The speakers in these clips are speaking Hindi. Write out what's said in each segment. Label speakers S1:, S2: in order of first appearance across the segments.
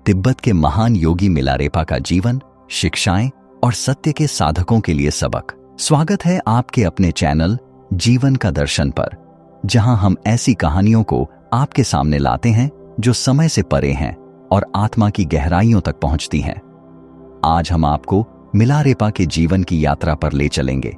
S1: तिब्बत के महान योगी मिलारेपा का जीवन, शिक्षाएं और सत्य के साधकों के लिए सबक। स्वागत है आपके अपने चैनल जीवन का दर्शन पर, जहां हम ऐसी कहानियों को आपके सामने लाते हैं जो समय से परे हैं और आत्मा की गहराइयों तक पहुंचती हैं। आज हम आपको मिलारेपा के जीवन की यात्रा पर ले चलेंगे।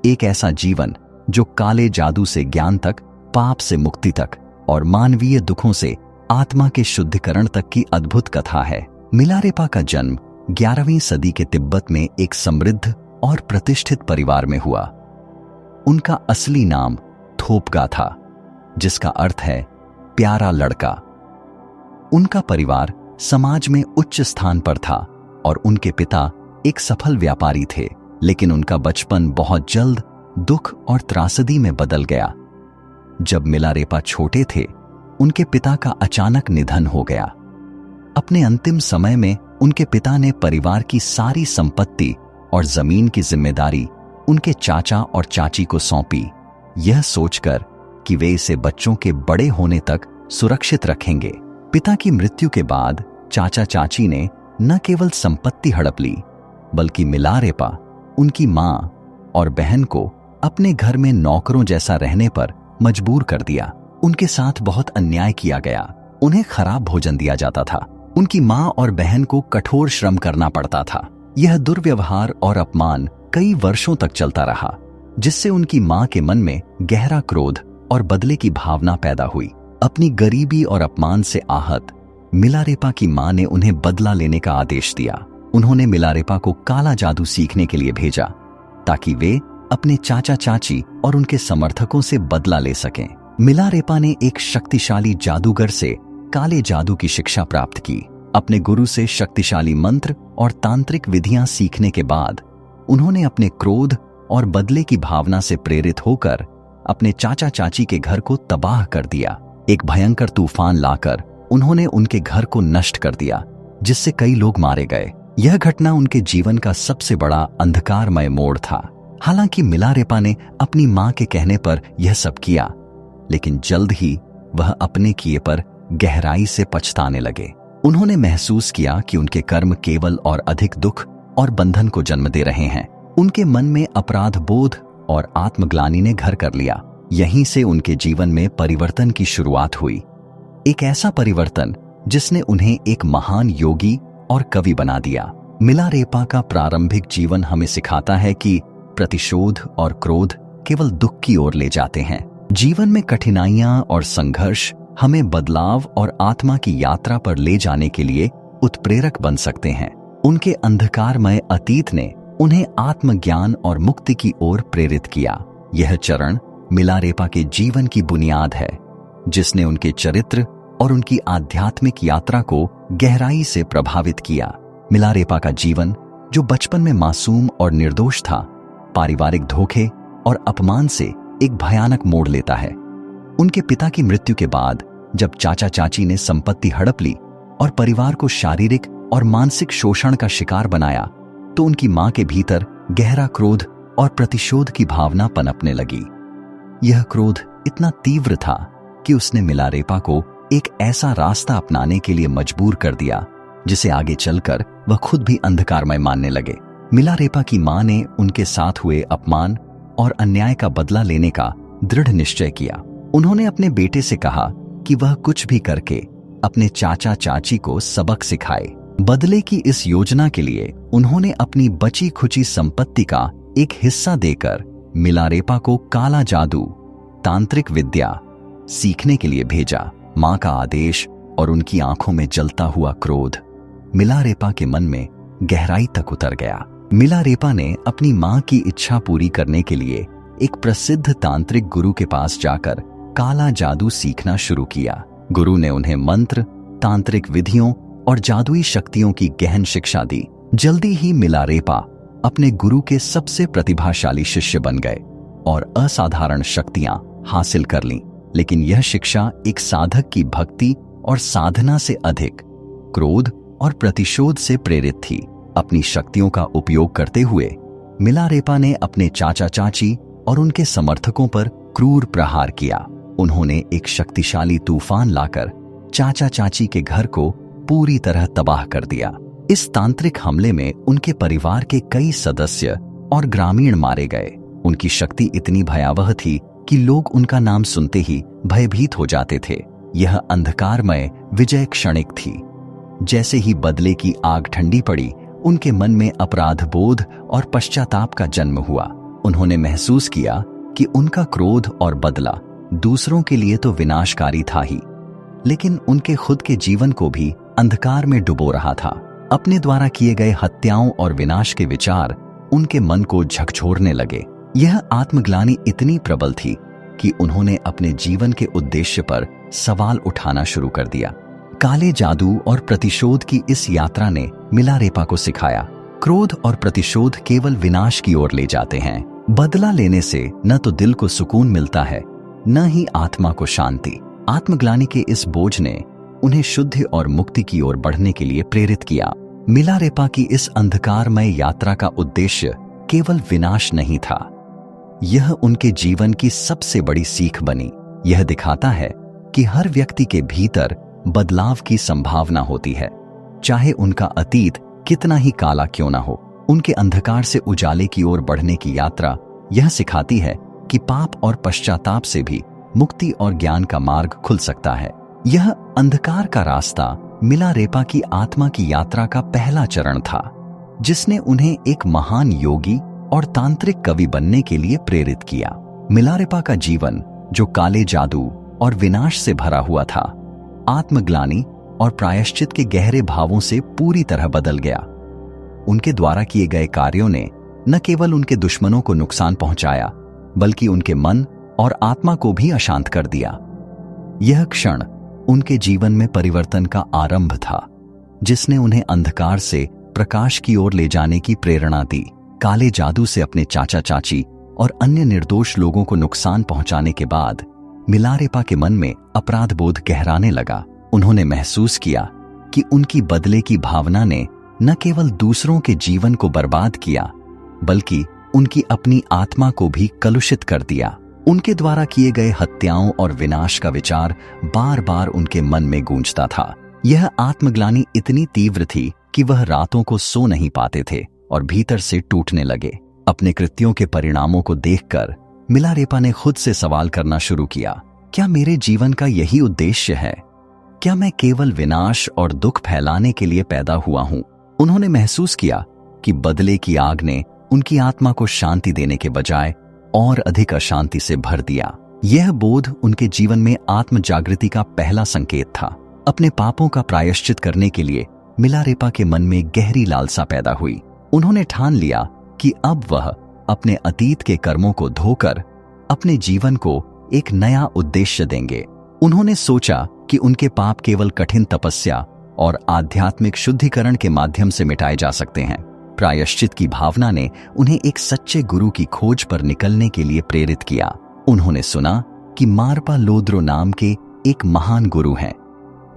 S1: एक ऐसा जीवन जो काले जादू से ज्ञान तक, पाप से मुक्ति तक और मानवीय दुखों से आत्मा के शुद्धिकरण तक की अद्भुत कथा है। मिलारेपा का जन्म 11वीं सदी के तिब्बत में एक समृद्ध और प्रतिष्ठित परिवार में हुआ। उनका असली नाम थोपगा था, जिसका अर्थ है प्यारा लड़का। उनका परिवार समाज में उच्च स्थान पर था और उनके पिता एक सफल व्यापारी थे, लेकिन उनका बचपन बहुत जल्द दुख और त्रासदी में बदल गया। जब मिलारेपा छोटे थे, उनके पिता का अचानक निधन हो गया। अपने अंतिम समय में उनके पिता ने परिवार की सारी संपत्ति और जमीन की जिम्मेदारी उनके चाचा और चाची को सौंपी, यह सोचकर कि वे इसे बच्चों के बड़े होने तक सुरक्षित रखेंगे। पिता की मृत्यु के बाद चाचा चाची ने न केवल संपत्ति हड़प ली, बल्कि मिलारेपा, उनकी मां और बहन को अपने घर में नौकरों जैसा रहने पर मजबूर कर दिया। उनके साथ बहुत अन्याय किया गया। उन्हें खराब भोजन दिया जाता था। उनकी मां और बहन को कठोर श्रम करना पड़ता था। यह दुर्व्यवहार और अपमान कई वर्षों तक चलता रहा, जिससे उनकी मां के मन में गहरा क्रोध और बदले की भावना पैदा हुई। अपनी गरीबी और अपमान से आहत मिलारेपा की मां ने उन्हें बदला लेने का आदेश दिया। उन्होंने मिलारेपा को काला जादू सीखने के लिए भेजा, ताकि वे अपने चाचा चाची और उनके समर्थकों से बदला ले सकें। मिलारेपा ने एक शक्तिशाली जादूगर से काले जादू की शिक्षा प्राप्त की। अपने गुरु से शक्तिशाली मंत्र और तांत्रिक विधियां सीखने के बाद उन्होंने अपने क्रोध और बदले की भावना से प्रेरित होकर अपने चाचा चाची के घर को तबाह कर दिया। एक भयंकर तूफान लाकर उन्होंने उनके घर को नष्ट कर दिया, जिससे कई लोग मारे गए। यह घटना उनके जीवन का सबसे बड़ा अंधकारमय मोड़ था। हालांकि मिलारेपा ने अपनी मां के कहने पर यह सब किया, लेकिन जल्द ही वह अपने किए पर गहराई से पछताने लगे। उन्होंने महसूस किया कि उनके कर्म केवल और अधिक दुख और बंधन को जन्म दे रहे हैं। उनके मन में अपराध बोध और आत्मग्लानि ने घर कर लिया। यहीं से उनके जीवन में परिवर्तन की शुरुआत हुई। एक ऐसा परिवर्तन जिसने उन्हें एक महान योगी और कवि बना दिया। मिलारेपा का प्रारंभिक जीवन हमें सिखाता है कि प्रतिशोध और क्रोध केवल दुख की ओर ले जाते हैं। जीवन में कठिनाइयां और संघर्ष हमें बदलाव और आत्मा की यात्रा पर ले जाने के लिए उत्प्रेरक बन सकते हैं। उनके अंधकारमय अतीत ने उन्हें आत्मज्ञान और मुक्ति की ओर प्रेरित किया। यह चरण मिलारेपा के जीवन की बुनियाद है, जिसने उनके चरित्र और उनकी आध्यात्मिक यात्रा को गहराई से प्रभावित किया। मिलारेपा का जीवन, जो बचपन में मासूम और निर्दोष था, पारिवारिक धोखे और अपमान से एक भयानक मोड़ लेता है। उनके पिता की मृत्यु के बाद जब चाचा चाची ने संपत्ति हड़प ली और परिवार को शारीरिक और मानसिक शोषण का शिकार बनाया, तो उनकी मां के भीतर गहरा क्रोध और प्रतिशोध की भावना पनपने लगी। यह क्रोध इतना तीव्र था कि उसने मिलारेपा को एक ऐसा रास्ता अपनाने के लिए मजबूर कर दिया, जिसे आगे चलकर वह खुद भी अंधकारमय मानने लगे। मिलारेपा की मां ने उनके साथ हुए अपमान और अन्याय का बदला लेने का दृढ़ निश्चय किया। उन्होंने अपने बेटे से कहा कि वह कुछ भी करके अपने चाचा चाची को सबक सिखाए। बदले की इस योजना के लिए उन्होंने अपनी बची खुची संपत्ति का एक हिस्सा देकर मिलारेपा को काला जादू, तांत्रिक विद्या सीखने के लिए भेजा। मां का आदेश और उनकी आंखों में जलता हुआ क्रोध मिलारेपा के मन में गहराई तक उतर गया। मिलारेपा ने अपनी मां की इच्छा पूरी करने के लिए एक प्रसिद्ध तांत्रिक गुरु के पास जाकर काला जादू सीखना शुरू किया। गुरु ने उन्हें मंत्र, तांत्रिक विधियों और जादुई शक्तियों की गहन शिक्षा दी। जल्दी ही मिलारेपा अपने गुरु के सबसे प्रतिभाशाली शिष्य बन गए और असाधारण शक्तियां हासिल कर लीं। लेकिन यह शिक्षा एक साधक की भक्ति और साधना से अधिक क्रोध और प्रतिशोध से प्रेरित थी। अपनी शक्तियों का उपयोग करते हुए मिलारेपा ने अपने चाचा चाची और उनके समर्थकों पर क्रूर प्रहार किया। उन्होंने एक शक्तिशाली तूफान लाकर चाचा चाची के घर को पूरी तरह तबाह कर दिया। इस तांत्रिक हमले में उनके परिवार के कई सदस्य और ग्रामीण मारे गए। उनकी शक्ति इतनी भयावह थी कि लोग उनका नाम सुनते ही भयभीत हो जाते थे। यह अंधकारमय विजय क्षणिक थी। जैसे ही बदले की आग ठंडी पड़ी, उनके मन में अपराध बोध और पश्चाताप का जन्म हुआ। उन्होंने महसूस किया कि उनका क्रोध और बदला दूसरों के लिए तो विनाशकारी था ही, लेकिन उनके खुद के जीवन को भी अंधकार में डुबो रहा था। अपने द्वारा किए गए हत्याओं और विनाश के विचार उनके मन को झकझोरने लगे। यह आत्मग्लानि इतनी प्रबल थी कि उन्होंने अपने जीवन के उद्देश्य पर सवाल उठाना शुरू कर दिया। काले जादू और प्रतिशोध की इस यात्रा ने मिलारेपा को सिखाया, क्रोध और प्रतिशोध केवल विनाश की ओर ले जाते हैं। बदला लेने से न तो दिल को सुकून मिलता है, न ही आत्मा को शांति। आत्मग्लानि के इस बोझ ने उन्हें शुद्धि और मुक्ति की ओर बढ़ने के लिए प्रेरित किया। मिलारेपा की इस अंधकारमय यात्रा का उद्देश्य केवल विनाश नहीं था, यह उनके जीवन की सबसे बड़ी सीख बनी। यह दिखाता है कि हर व्यक्ति के भीतर बदलाव की संभावना होती है, चाहे उनका अतीत कितना ही काला क्यों ना हो। उनके अंधकार से उजाले की ओर बढ़ने की यात्रा यह सिखाती है कि पाप और पश्चाताप से भी मुक्ति और ज्ञान का मार्ग खुल सकता है। यह अंधकार का रास्ता मिलारेपा की आत्मा की यात्रा का पहला चरण था, जिसने उन्हें एक महान योगी और तांत्रिक कवि बनने के लिए प्रेरित किया। मिलारेपा का जीवन, जो काले जादू और विनाश से भरा हुआ था, आत्मग्लानि और प्रायश्चित के गहरे भावों से पूरी तरह बदल गया। उनके द्वारा किए गए कार्यों ने न केवल उनके दुश्मनों को नुकसान पहुंचाया, बल्कि उनके मन और आत्मा को भी अशांत कर दिया। यह क्षण उनके जीवन में परिवर्तन का आरंभ था, जिसने उन्हें अंधकार से प्रकाश की ओर ले जाने की प्रेरणा दी। काले जादू से अपने चाचा चाची और अन्य निर्दोष लोगों को नुकसान पहुंचाने के बाद मिलारेपा के मन में अपराध बोध गहराने लगा। उन्होंने महसूस किया कि उनकी बदले की भावना ने न केवल दूसरों के जीवन को बर्बाद किया, बल्कि उनकी अपनी आत्मा को भी कलुषित कर दिया। उनके द्वारा किए गए हत्याओं और विनाश का विचार बार बार उनके मन में गूंजता था। यह आत्मग्लानि इतनी तीव्र थी कि वह रातों को सो नहीं पाते थे और भीतर से टूटने लगे। अपने कृत्यों के परिणामों को देखकर मिलारेपा ने खुद से सवाल करना शुरू किया, क्या मेरे जीवन का यही उद्देश्य है? क्या मैं केवल विनाश और दुख फैलाने के लिए पैदा हुआ हूं? उन्होंने महसूस किया कि बदले की आग ने उनकी आत्मा को शांति देने के बजाय और अधिक अशांति से भर दिया। यह बोध उनके जीवन में आत्म जागृति का पहला संकेत था। अपने पापों का प्रायश्चित करने के लिए मिलारेपा के मन में गहरी लालसा पैदा हुई। उन्होंने ठान लिया कि अब वह अपने अतीत के कर्मों को धोकर अपने जीवन को एक नया उद्देश्य देंगे। उन्होंने सोचा कि उनके पाप केवल कठिन तपस्या और आध्यात्मिक शुद्धिकरण के माध्यम से मिटाए जा सकते हैं। प्रायश्चित की भावना ने उन्हें एक सच्चे गुरु की खोज पर निकलने के लिए प्रेरित किया। उन्होंने सुना कि मारपा लोद्रो नाम के एक महान गुरु हैं,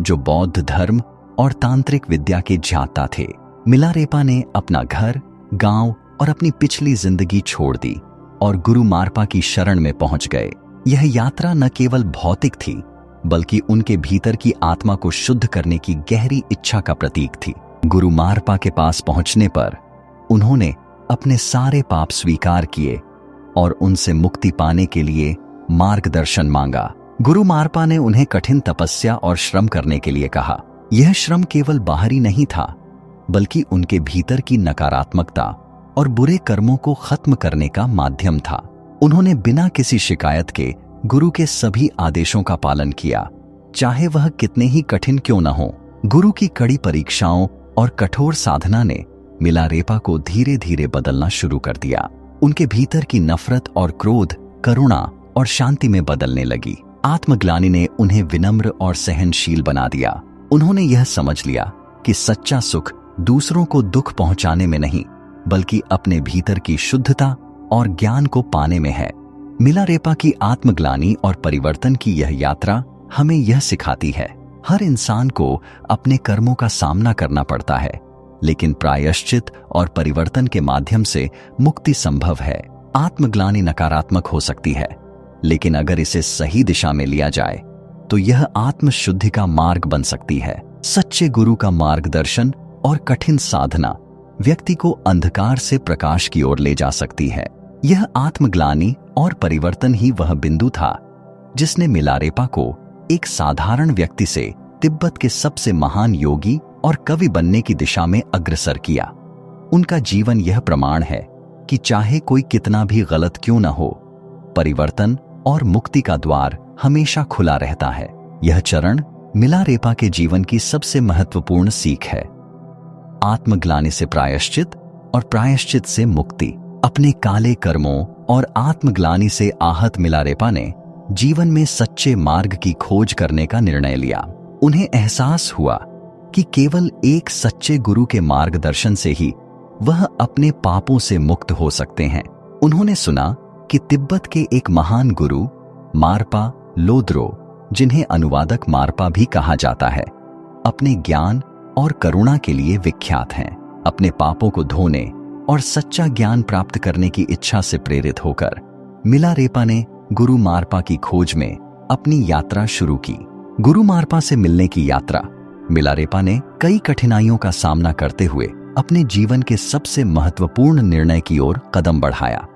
S1: जो बौद्ध धर्म और तांत्रिक विद्या के ज्ञाता थे। मिलारेपा ने अपना घर, गांव और अपनी पिछली जिंदगी छोड़ दी और गुरु मारपा की शरण में पहुंच गए। यह यात्रा न केवल भौतिक थी, बल्कि उनके भीतर की आत्मा को शुद्ध करने की गहरी इच्छा का प्रतीक थी। गुरु मारपा के पास पहुंचने पर उन्होंने अपने सारे पाप स्वीकार किए और उनसे मुक्ति पाने के लिए मार्गदर्शन मांगा। गुरु मारपा ने उन्हें कठिन तपस्या और श्रम करने के लिए कहा। यह श्रम केवल बाहरी नहीं था, बल्कि उनके भीतर की नकारात्मकता और बुरे कर्मों को खत्म करने का माध्यम था। उन्होंने बिना किसी शिकायत के गुरु के सभी आदेशों का पालन किया, चाहे वह कितने ही कठिन क्यों न हो। गुरु की कड़ी परीक्षाओं और कठोर साधना ने मिलारेपा को धीरे धीरे बदलना शुरू कर दिया। उनके भीतर की नफरत और क्रोध करुणा और शांति में बदलने लगी। आत्मग्लानि ने उन्हें विनम्र और सहनशील बना दिया। उन्होंने यह समझ लिया कि सच्चा सुख दूसरों को दुख पहुंचाने में नहीं, बल्कि अपने भीतर की शुद्धता और ज्ञान को पाने में है। मिलारेपा की आत्मग्लानि और परिवर्तन की यह यात्रा हमें यह सिखाती है, हर इंसान को अपने कर्मों का सामना करना पड़ता है, लेकिन प्रायश्चित और परिवर्तन के माध्यम से मुक्ति संभव है। आत्मग्लानि नकारात्मक हो सकती है, लेकिन अगर इसे सही दिशा में लिया जाए तो यह आत्मशुद्धि का मार्ग बन सकती है। सच्चे गुरु का मार्गदर्शन और कठिन साधना व्यक्ति को अंधकार से प्रकाश की ओर ले जा सकती है। यह आत्मग्लानि और परिवर्तन ही वह बिंदु था जिसने मिलारेपा को एक साधारण व्यक्ति से तिब्बत के सबसे महान योगी और कवि बनने की दिशा में अग्रसर किया। उनका जीवन यह प्रमाण है कि चाहे कोई कितना भी गलत क्यों न हो, परिवर्तन और मुक्ति का द्वार हमेशा खुला रहता है। यह चरण मिलारेपा के जीवन की सबसे महत्वपूर्ण सीख है। आत्मग्लानि से प्रायश्चित और प्रायश्चित से मुक्ति। अपने काले कर्मों और आत्मग्लानि से आहत मिलारेपा ने जीवन में सच्चे मार्ग की खोज करने का निर्णय लिया। उन्हें एहसास हुआ कि केवल एक सच्चे गुरु के मार्गदर्शन से ही वह अपने पापों से मुक्त हो सकते हैं। उन्होंने सुना कि तिब्बत के एक महान गुरु मारपा लोद्रो, जिन्हें अनुवादक मारपा भी कहा जाता है, अपने ज्ञान और करुणा के लिए विख्यात हैं। अपने पापों को धोने और सच्चा ज्ञान प्राप्त करने की इच्छा से प्रेरित होकर मिलारेपा ने गुरु मारपा की खोज में अपनी यात्रा शुरू की। गुरु मारपा से मिलने की यात्रा। मिलारेपा ने कई कठिनाइयों का सामना करते हुए अपने जीवन के सबसे महत्वपूर्ण निर्णय की ओर कदम बढ़ाया।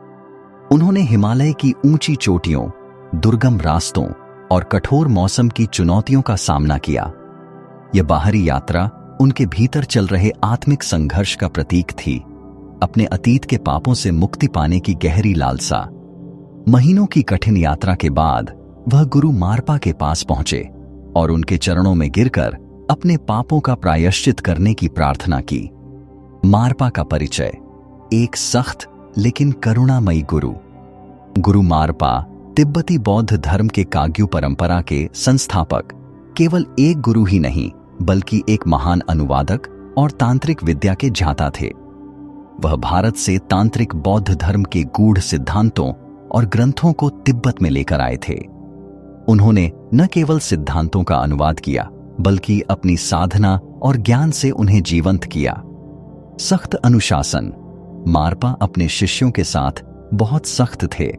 S1: उन्होंने हिमालय की ऊंची चोटियों, दुर्गम रास्तों और कठोर मौसम की चुनौतियों का सामना किया। यह बाहरी यात्रा उनके भीतर चल रहे आत्मिक संघर्ष का प्रतीक थी। अपने अतीत के पापों से मुक्ति पाने की गहरी लालसा। महीनों की कठिन यात्रा के बाद वह गुरु मारपा के पास पहुंचे और उनके चरणों में गिरकर अपने पापों का प्रायश्चित करने की प्रार्थना की। मारपा का परिचय। एक सख्त लेकिन करुणामयी गुरु। गुरु मारपा तिब्बती बौद्ध धर्म के काग्यू परंपरा के संस्थापक केवल एक गुरु ही नहीं बल्कि एक महान अनुवादक और तांत्रिक विद्या के ज्ञाता थे। वह भारत से तांत्रिक बौद्ध धर्म के गूढ़ सिद्धांतों और ग्रंथों को तिब्बत में लेकर आए थे। उन्होंने न केवल सिद्धांतों का अनुवाद किया बल्कि अपनी साधना और ज्ञान से उन्हें जीवंत किया। सख्त अनुशासन। मारपा अपने शिष्यों के साथ बहुत सख्त थे।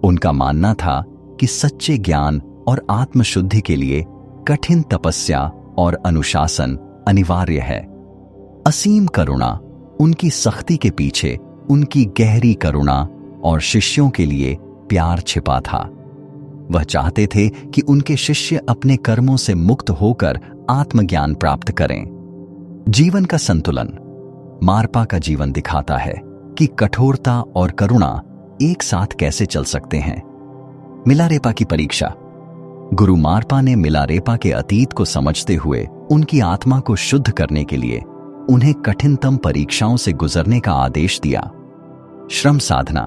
S1: उनका मानना था कि सच्चे ज्ञान और आत्मशुद्धि के लिए कठिन तपस्या और अनुशासन अनिवार्य है। असीम करुणा। उनकी सख्ती के पीछे उनकी गहरी करुणा और शिष्यों के लिए प्यार छिपा था। वह चाहते थे कि उनके शिष्य अपने कर्मों से मुक्त होकर आत्मज्ञान प्राप्त करें। जीवन का संतुलन। मारपा का जीवन दिखाता है कि कठोरता और करुणा एक साथ कैसे चल सकते हैं। मिलारेपा की परीक्षा। गुरु मारपा ने मिलारेपा के अतीत को समझते हुए उनकी आत्मा को शुद्ध करने के लिए उन्हें कठिनतम परीक्षाओं से गुजरने का आदेश दिया। श्रम साधना।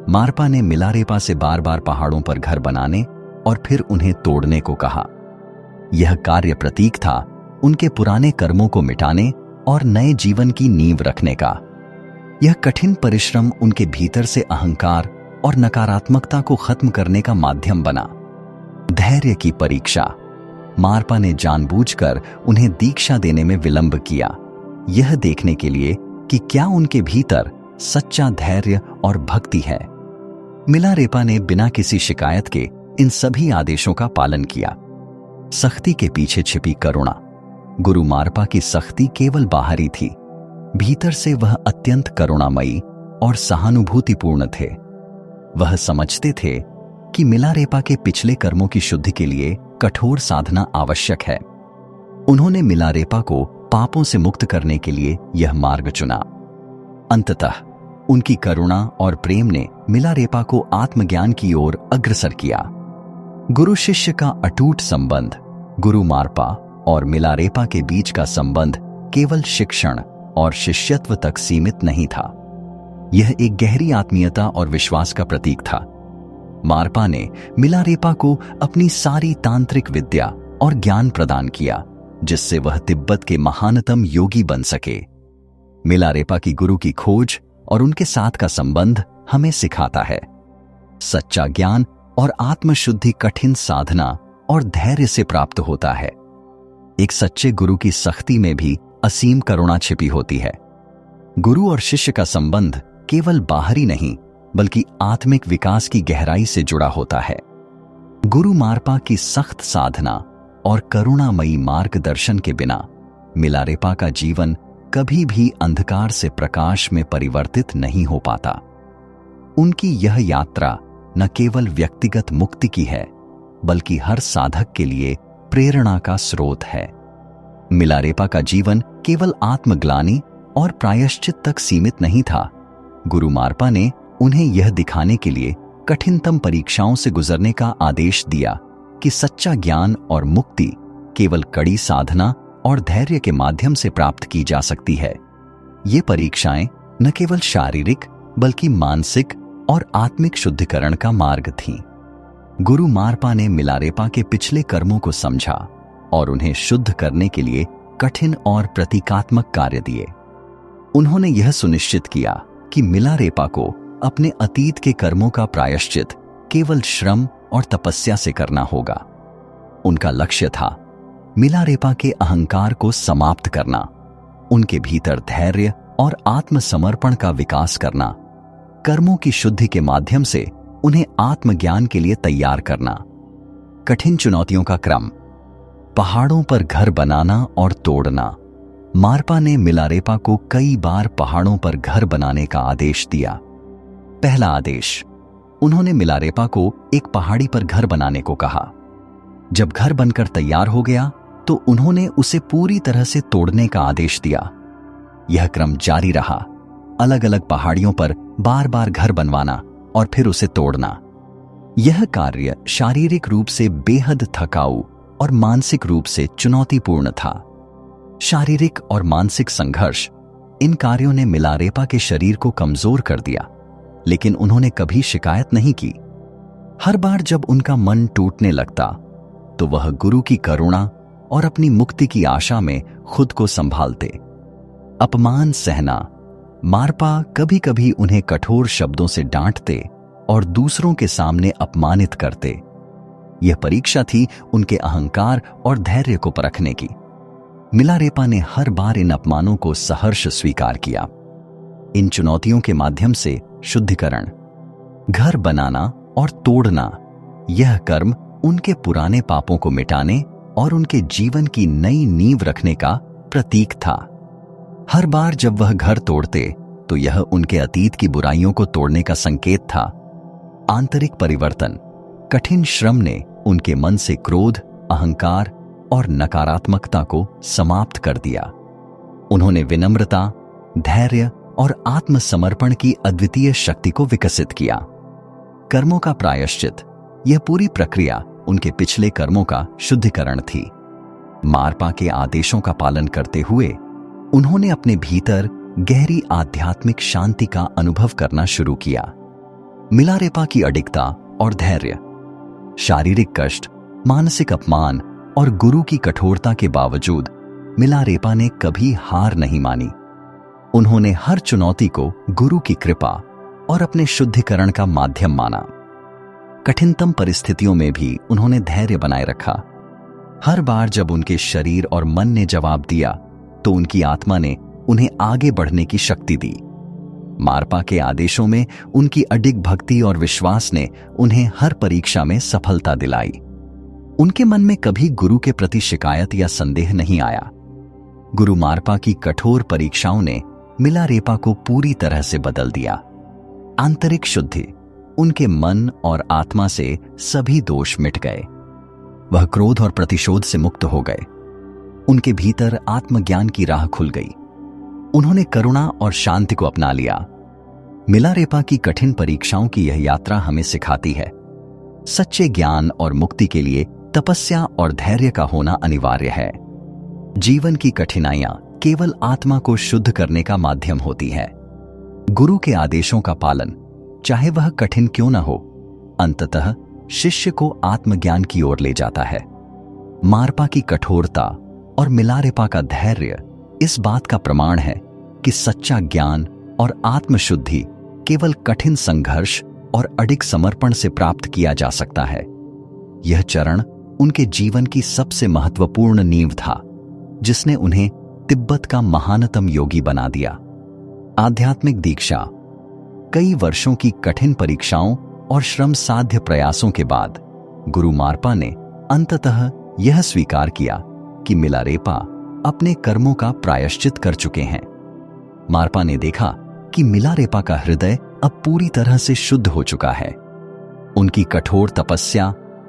S1: मारपा ने मिलारेपा से बार बार पहाड़ों पर घर बनाने और फिर उन्हें तोड़ने को कहा। यह कार्य प्रतीक था उनके पुराने कर्मों को मिटाने और नए जीवन की नींव रखने का। यह कठिन परिश्रम उनके भीतर से अहंकार और नकारात्मकता को खत्म करने का माध्यम बना। धैर्य की परीक्षा। मारपा ने जानबूझकर उन्हें दीक्षा देने में विलंब किया, यह देखने के लिए कि क्या उनके भीतर सच्चा धैर्य और भक्ति है। मिलारेपा ने बिना किसी शिकायत के इन सभी आदेशों का पालन किया। सख्ती के पीछे छिपी करुणा। गुरु मारपा की सख्ती केवल बाहरी थी, भीतर से वह अत्यंत करुणामयी और सहानुभूतिपूर्ण थे। वह समझते थे कि मिलारेपा के पिछले कर्मों की शुद्धि के लिए कठोर साधना आवश्यक है। उन्होंने मिलारेपा को पापों से मुक्त करने के लिए यह मार्ग चुना। अंततः उनकी करुणा और प्रेम ने मिलारेपा को आत्मज्ञान की ओर अग्रसर किया। गुरु शिष्य का अटूट संबंध। गुरु मारपा और मिलारेपा के बीच का संबंध केवल शिक्षण और शिष्यत्व तक सीमित नहीं था। यह एक गहरी आत्मीयता और विश्वास का प्रतीक था। मारपा ने मिलारेपा को अपनी सारी तांत्रिक विद्या और ज्ञान प्रदान किया, जिससे वह तिब्बत के महानतम योगी बन सके। मिलारेपा की गुरु की खोज और उनके साथ का संबंध हमें सिखाता है, सच्चा ज्ञान और आत्मशुद्धि कठिन साधना और धैर्य से प्राप्त होता है। एक सच्चे गुरु की सख्ती में भी असीम करुणा छिपी होती है। गुरु और शिष्य का संबंध केवल बाहरी नहीं बल्कि आत्मिक विकास की गहराई से जुड़ा होता है। गुरु मारपा की सख्त साधना और करुणामयी मार्गदर्शन के बिना मिलारेपा का जीवन कभी भी अंधकार से प्रकाश में परिवर्तित नहीं हो पाता। उनकी यह यात्रा न केवल व्यक्तिगत मुक्ति की है, बल्कि हर साधक के लिए प्रेरणा का स्रोत है। मिलारेपा का जीवन केवल आत्मग्लानि और प्रायश्चित तक सीमित नहीं था। गुरु मारपा ने उन्हें यह दिखाने के लिए कठिनतम परीक्षाओं से गुजरने का आदेश दिया कि सच्चा ज्ञान और मुक्ति केवल कड़ी साधना और धैर्य के माध्यम से प्राप्त की जा सकती है। ये परीक्षाएं न केवल शारीरिक बल्कि मानसिक और आत्मिक शुद्धिकरण का मार्ग थीं। गुरु मारपा ने मिलारेपा के पिछले कर्मों को समझा और उन्हें शुद्ध करने के लिए कठिन और प्रतीकात्मक कार्य दिए। उन्होंने यह सुनिश्चित किया कि मिलारेपा को अपने अतीत के कर्मों का प्रायश्चित केवल श्रम और तपस्या से करना होगा। उनका लक्ष्य था मिलारेपा के अहंकार को समाप्त करना, उनके भीतर धैर्य और आत्मसमर्पण का विकास करना, कर्मों की शुद्धि के माध्यम से उन्हें आत्मज्ञान के लिए तैयार करना। कठिन चुनौतियों का क्रम। पहाड़ों पर घर बनाना और तोड़ना। मारपा ने मिलारेपा को कई बार पहाड़ों पर घर बनाने का आदेश दिया। पहला आदेश, उन्होंने मिलारेपा को एक पहाड़ी पर घर बनाने को कहा। जब घर बनकर तैयार हो गया तो उन्होंने उसे पूरी तरह से तोड़ने का आदेश दिया। यह क्रम जारी रहा, अलग अलग पहाड़ियों पर बार बार घर बनवाना और फिर उसे तोड़ना। यह कार्य शारीरिक रूप से बेहद थकाऊ और मानसिक रूप से चुनौतीपूर्ण था। शारीरिक और मानसिक संघर्ष, इन कार्यों ने मिलारेपा के शरीर को कमजोर कर दिया, लेकिन उन्होंने कभी शिकायत नहीं की। हर बार जब उनका मन टूटने लगता तो वह गुरु की करुणा और अपनी मुक्ति की आशा में खुद को संभालते। अपमान सहना। मारपा कभी कभी उन्हें कठोर शब्दों से डांटते और दूसरों के सामने अपमानित करते। यह परीक्षा थी उनके अहंकार और धैर्य को परखने की। मिलारेपा ने हर बार इन अपमानों को सहर्ष स्वीकार किया। इन चुनौतियों के माध्यम से शुद्धिकरण, घर बनाना और तोड़ना, यह कर्म उनके पुराने पापों को मिटाने और उनके जीवन की नई नींव रखने का प्रतीक था। हर बार जब वह घर तोड़ते तो यह उनके अतीत की बुराइयों को तोड़ने का संकेत था। आंतरिक परिवर्तन। कठिन श्रम ने उनके मन से क्रोध, अहंकार और नकारात्मकता को समाप्त कर दिया। उन्होंने विनम्रता, धैर्य और आत्मसमर्पण की अद्वितीय शक्ति को विकसित किया। कर्मों का प्रायश्चित। यह पूरी प्रक्रिया उनके पिछले कर्मों का शुद्धिकरण थी। मारपा के आदेशों का पालन करते हुए उन्होंने अपने भीतर गहरी आध्यात्मिक शांति का अनुभव करना शुरू किया। मिलारेपा की अडिगता और धैर्य। शारीरिक कष्ट, मानसिक अपमान और गुरु की कठोरता के बावजूद मिलारेपा ने कभी हार नहीं मानी। उन्होंने हर चुनौती को गुरु की कृपा और अपने शुद्धिकरण का माध्यम माना। कठिनतम परिस्थितियों में भी उन्होंने धैर्य बनाए रखा। हर बार जब उनके शरीर और मन ने जवाब दिया तो उनकी आत्मा ने उन्हें आगे बढ़ने की शक्ति दी। मारपा के आदेशों में उनकी अडिग भक्ति और विश्वास ने उन्हें हर परीक्षा में सफलता दिलाई। उनके मन में कभी गुरु के प्रति शिकायत या संदेह नहीं आया। गुरु मारपा की कठोर परीक्षाओं ने मिलारेपा को पूरी तरह से बदल दिया। आंतरिक शुद्धि। उनके मन और आत्मा से सभी दोष मिट गए। वह क्रोध और प्रतिशोध से मुक्त हो गए। उनके भीतर आत्मज्ञान की राह खुल गई। उन्होंने करुणा और शांति को अपना लिया। मिलारेपा की कठिन परीक्षाओं की यह यात्रा हमें सिखाती है, सच्चे ज्ञान और मुक्ति के लिए तपस्या और धैर्य का होना अनिवार्य है। जीवन की कठिनाइयां केवल आत्मा को शुद्ध करने का माध्यम होती है। गुरु के आदेशों का पालन, चाहे वह कठिन क्यों न हो, अंततः शिष्य को आत्मज्ञान की ओर ले जाता है। मारपा की कठोरता और मिलारेपा का धैर्य इस बात का प्रमाण है कि सच्चा ज्ञान और आत्मशुद्धि केवल कठिन संघर्ष और अडिग समर्पण से प्राप्त किया जा सकता है। यह चरण उनके जीवन की सबसे महत्वपूर्ण नींव था, जिसने उन्हें तिब्बत का महानतम योगी बना दिया। आध्यात्मिक दीक्षा। कई वर्षों की कठिन परीक्षाओं और श्रम साध्य प्रयासों के बाद गुरु मारपा ने अंततः यह स्वीकार किया कि मिलारेपा अपने कर्मों का प्रायश्चित कर चुके हैं। मारपा ने देखा कि मिलारेपा का हृदय अब पूरी तरह से शुद्ध हो चुका है। उनकी कठोर तपस्या,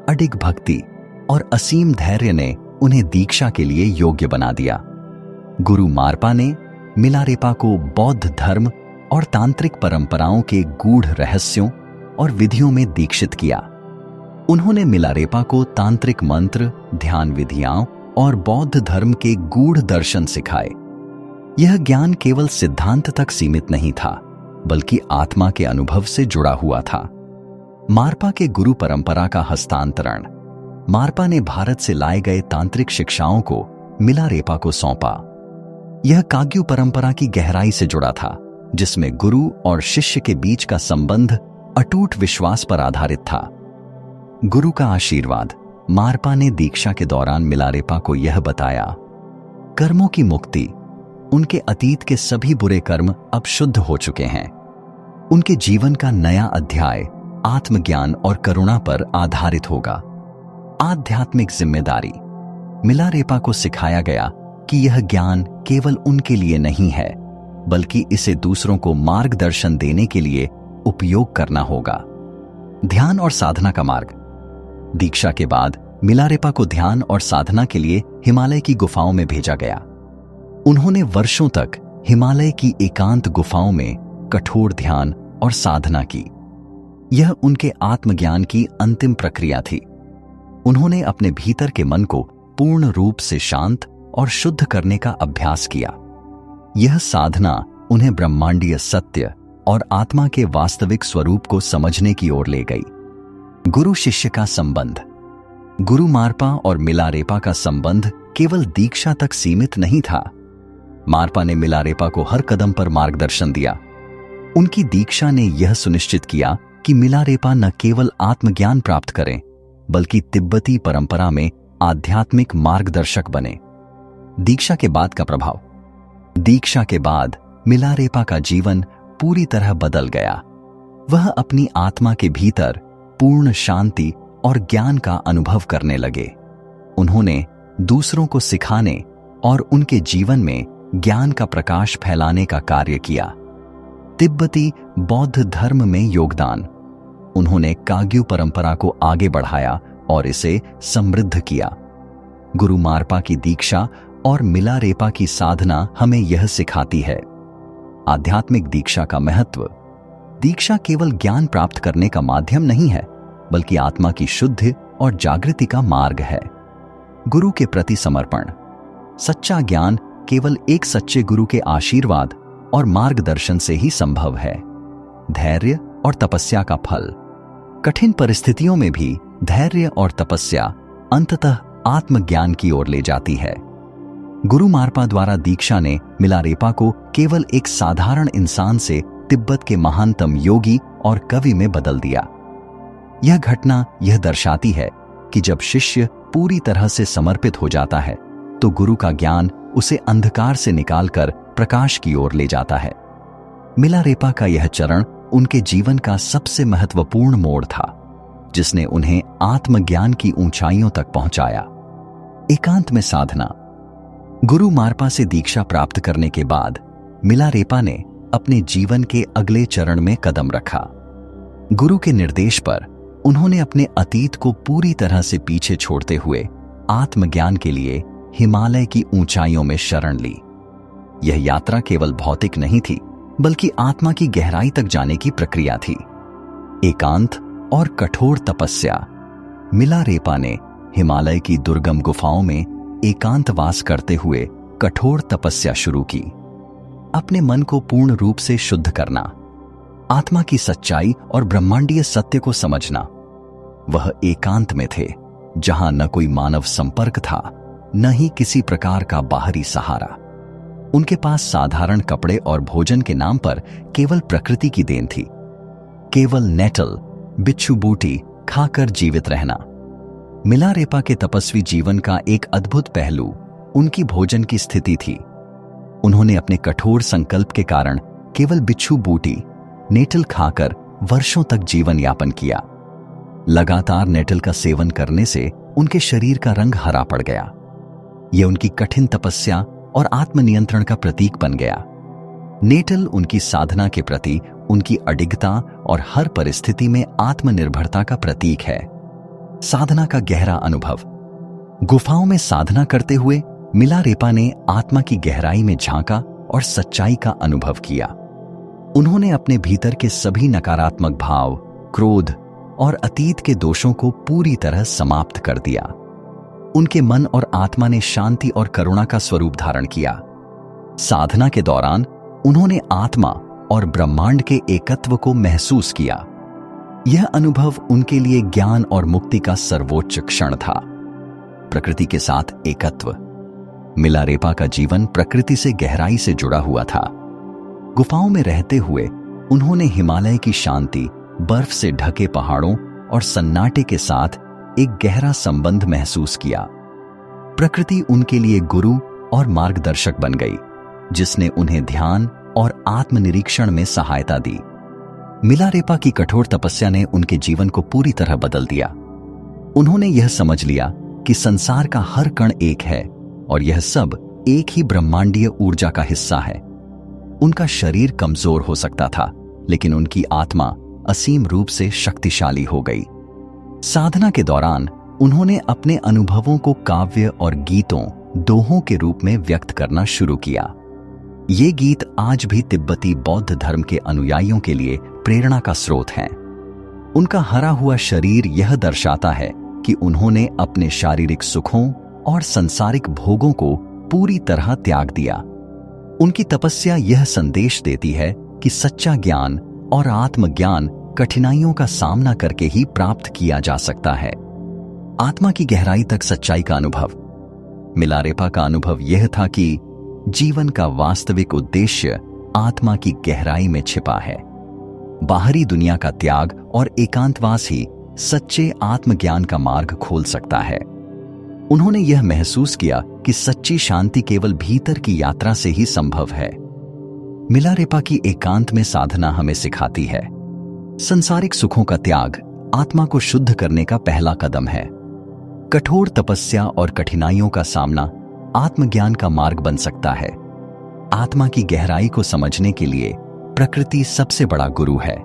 S1: अडिग भक्ति और असीम धैर्य ने उन्हें दीक्षा के लिए योग्य बना दिया। गुरु मारपा ने मिलारेपा को बौद्ध धर्म और तांत्रिक परंपराओं के गूढ़ रहस्यों और विधियों में दीक्षित किया। उन्होंने मिलारेपा को तांत्रिक मंत्र, ध्यान विधियां और बौद्ध धर्म के गूढ़ दर्शन सिखाए। यह ज्ञान केवल सिद्धांत तक सीमित नहीं था, बल्कि आत्मा के अनुभव से जुड़ा हुआ था। मारपा के गुरु परंपरा का हस्तांतरण। मारपा ने भारत से लाए गए तांत्रिक शिक्षाओं को मिलारेपा को सौंपा। यह काग्यू परंपरा की गहराई से जुड़ा था, जिसमें गुरु और शिष्य के बीच का संबंध अटूट विश्वास पर आधारित था। गुरु का आशीर्वाद। मारपा ने दीक्षा के दौरान मिलारेपा को यह बताया, कर्मों की मुक्ति। उनके अतीत के सभी बुरे कर्म अब शुद्ध हो चुके हैं। उनके जीवन का नया अध्याय आत्मज्ञान और करुणा पर आधारित होगा। आध्यात्मिक जिम्मेदारी। मिलारेपा को सिखाया गया कि यह ज्ञान केवल उनके लिए नहीं है, बल्कि इसे दूसरों को मार्गदर्शन देने के लिए उपयोग करना होगा। ध्यान और साधना का मार्ग। दीक्षा के बाद मिलारेपा को ध्यान और साधना के लिए हिमालय की गुफाओं में भेजा गया। उन्होंने वर्षों तक हिमालय की एकांत गुफाओं में कठोर ध्यान और साधना की। यह उनके आत्मज्ञान की अंतिम प्रक्रिया थी। उन्होंने अपने भीतर के मन को पूर्ण रूप से शांत और शुद्ध करने का अभ्यास किया। यह साधना उन्हें ब्रह्मांडीय सत्य और आत्मा के वास्तविक स्वरूप को समझने की ओर ले गई। गुरु शिष्य का संबंध। गुरु मारपा और मिलारेपा का संबंध केवल दीक्षा तक सीमित नहीं था। मारपा ने मिलारेपा को हर कदम पर मार्गदर्शन दिया। उनकी दीक्षा ने यह सुनिश्चित किया कि मिलारेपा न केवल आत्मज्ञान प्राप्त करें, बल्कि तिब्बती परंपरा में आध्यात्मिक मार्गदर्शक बने। दीक्षा के बाद का प्रभाव। दीक्षा के बाद मिलारेपा का जीवन पूरी तरह बदल गया। वह अपनी आत्मा के भीतर पूर्ण शांति और ज्ञान का अनुभव करने लगे। उन्होंने दूसरों को सिखाने और उनके जीवन में ज्ञान का प्रकाश फैलाने का कार्य किया। तिब्बती बौद्ध धर्म में योगदान। उन्होंने काग्यू परंपरा को आगे बढ़ाया और इसे समृद्ध किया। गुरु मारपा की दीक्षा और मिलारेपा की साधना हमें यह सिखाती है। आध्यात्मिक दीक्षा का महत्व। दीक्षा केवल ज्ञान प्राप्त करने का माध्यम नहीं है, बल्कि आत्मा की शुद्धि और जागृति का मार्ग है। गुरु के प्रति समर्पण। सच्चा ज्ञान केवल एक सच्चे गुरु के आशीर्वाद और मार्गदर्शन से ही संभव है। धैर्य और तपस्या का फल। कठिन परिस्थितियों में भी धैर्य और तपस्या अंततः आत्मज्ञान की ओर ले जाती है। गुरु मारपा द्वारा दीक्षा ने मिलारेपा को केवल एक साधारण इंसान से तिब्बत के महानतम योगी और कवि में बदल दिया। यह घटना यह दर्शाती है कि जब शिष्य पूरी तरह से समर्पित हो जाता है, तो गुरु का ज्ञान उसे अंधकार से निकालकर प्रकाश की ओर ले जाता है। मिलारेपा का यह चरण उनके जीवन का सबसे महत्वपूर्ण मोड़ था, जिसने उन्हें आत्मज्ञान की ऊंचाइयों तक पहुंचाया। एकांत में साधना। गुरु मारपा से दीक्षा प्राप्त करने के बाद मिलारेपा ने अपने जीवन के अगले चरण में कदम रखा। गुरु के निर्देश पर उन्होंने अपने अतीत को पूरी तरह से पीछे छोड़ते हुए आत्मज्ञान के लिए हिमालय की ऊंचाइयों में शरण ली। यह यात्रा केवल भौतिक नहीं थी, बल्कि आत्मा की गहराई तक जाने की प्रक्रिया थी। एकांत और कठोर तपस्या। मिलारेपा ने हिमालय की दुर्गम गुफाओं में एकांतवास करते हुए कठोर तपस्या शुरू की। अपने मन को पूर्ण रूप से शुद्ध करना, आत्मा की सच्चाई और ब्रह्मांडीय सत्य को समझना। वह एकांत में थे, जहां न कोई मानव संपर्क था, न ही किसी प्रकार का बाहरी सहारा। उनके पास साधारण कपड़े और भोजन के नाम पर केवल प्रकृति की देन थी। केवल नेटल, बिच्छू बूटी खाकर जीवित रहना। मिलारेपा के तपस्वी जीवन का एक अद्भुत पहलू उनकी भोजन की स्थिति थी। उन्होंने अपने कठोर संकल्प के कारण केवल बिच्छू बूटी, नेटल खाकर वर्षों तक जीवन यापन किया। लगातार नेटल का सेवन करने से उनके शरीर का रंग हरा पड़ गया। यह उनकी कठिन तपस्या और आत्मनियंत्रण का प्रतीक बन गया। नेटल उनकी साधना के प्रति उनकी अडिगता और हर परिस्थिति में आत्मनिर्भरता का प्रतीक है। साधना का गहरा अनुभव। गुफाओं में साधना करते हुए मिलारेपा ने आत्मा की गहराई में झांका और सच्चाई का अनुभव किया। उन्होंने अपने भीतर के सभी नकारात्मक भाव, क्रोध और अतीत के दोषों को पूरी तरह समाप्त कर दिया। उनके मन और आत्मा ने शांति और करुणा का स्वरूप धारण किया। साधना के दौरान उन्होंने आत्मा और ब्रह्मांड के एकत्व को महसूस किया। यह अनुभव उनके लिए ज्ञान और मुक्ति का सर्वोच्च क्षण था। प्रकृति के साथ एकत्व। मिलारेपा का जीवन प्रकृति से गहराई से जुड़ा हुआ था। गुफाओं में रहते हुए उन्होंने हिमालय की शांति, बर्फ से ढके पहाड़ों और सन्नाटे के साथ एक गहरा संबंध महसूस किया। प्रकृति उनके लिए गुरु और मार्गदर्शक बन गई, जिसने उन्हें ध्यान और आत्मनिरीक्षण में सहायता दी। मिलारेपा की कठोर तपस्या ने उनके जीवन को पूरी तरह बदल दिया। उन्होंने यह समझ लिया कि संसार का हर कण एक है और यह सब एक ही ब्रह्मांडीय ऊर्जा का हिस्सा है। उनका शरीर कमजोर हो सकता था, लेकिन उनकी आत्मा असीम रूप से शक्तिशाली हो गई। साधना के दौरान उन्होंने अपने अनुभवों को काव्य और गीतों, दोहों के रूप में व्यक्त करना शुरू किया। ये गीत आज भी तिब्बती बौद्ध धर्म के अनुयायियों के लिए प्रेरणा का स्रोत हैं। उनका हरा हुआ शरीर यह दर्शाता है कि उन्होंने अपने शारीरिक सुखों और सांसारिक भोगों को पूरी तरह त्याग दिया। उनकी तपस्या यह संदेश देती है कि सच्चा ज्ञान और आत्मज्ञान कठिनाइयों का सामना करके ही प्राप्त किया जा सकता है। आत्मा की गहराई तक सच्चाई का अनुभव। मिलारेपा का अनुभव यह था कि जीवन का वास्तविक उद्देश्य आत्मा की गहराई में छिपा है। बाहरी दुनिया का त्याग और एकांतवास ही सच्चे आत्मज्ञान का मार्ग खोल सकता है। उन्होंने यह महसूस किया कि सच्ची शांति केवल भीतर की यात्रा से ही संभव है। मिलारेपा की एकांत में साधना हमें सिखाती है, संसारिक सुखों का त्याग आत्मा को शुद्ध करने का पहला कदम है। कठोर तपस्या और कठिनाइयों का सामना आत्मज्ञान का मार्ग बन सकता है। आत्मा की गहराई को समझने के लिए प्रकृति सबसे बड़ा गुरु है।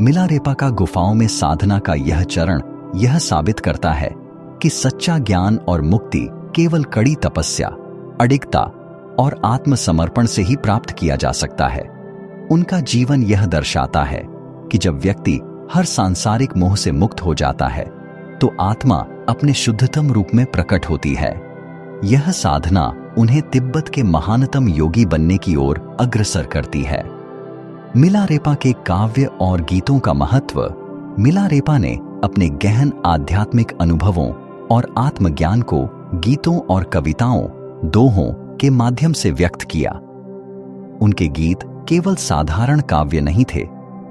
S1: मिलारेपा का गुफाओं में साधना का यह चरण यह साबित करता है कि सच्चा ज्ञान और मुक्ति केवल कड़ी तपस्या, अडिगता और आत्मसमर्पण से ही प्राप्त किया जा सकता है। उनका जीवन यह दर्शाता है कि जब व्यक्ति हर सांसारिक मोह से मुक्त हो जाता है तो आत्मा अपने शुद्धतम रूप में प्रकट होती है। यह साधना उन्हें तिब्बत के महानतम योगी बनने की ओर अग्रसर करती है। मिलारेपा के काव्य और गीतों का महत्व। मिलारेपा ने अपने गहन आध्यात्मिक अनुभवों और आत्मज्ञान को गीतों और कविताओं, दोहों के माध्यम से व्यक्त किया। उनके गीत केवल साधारण काव्य नहीं थे,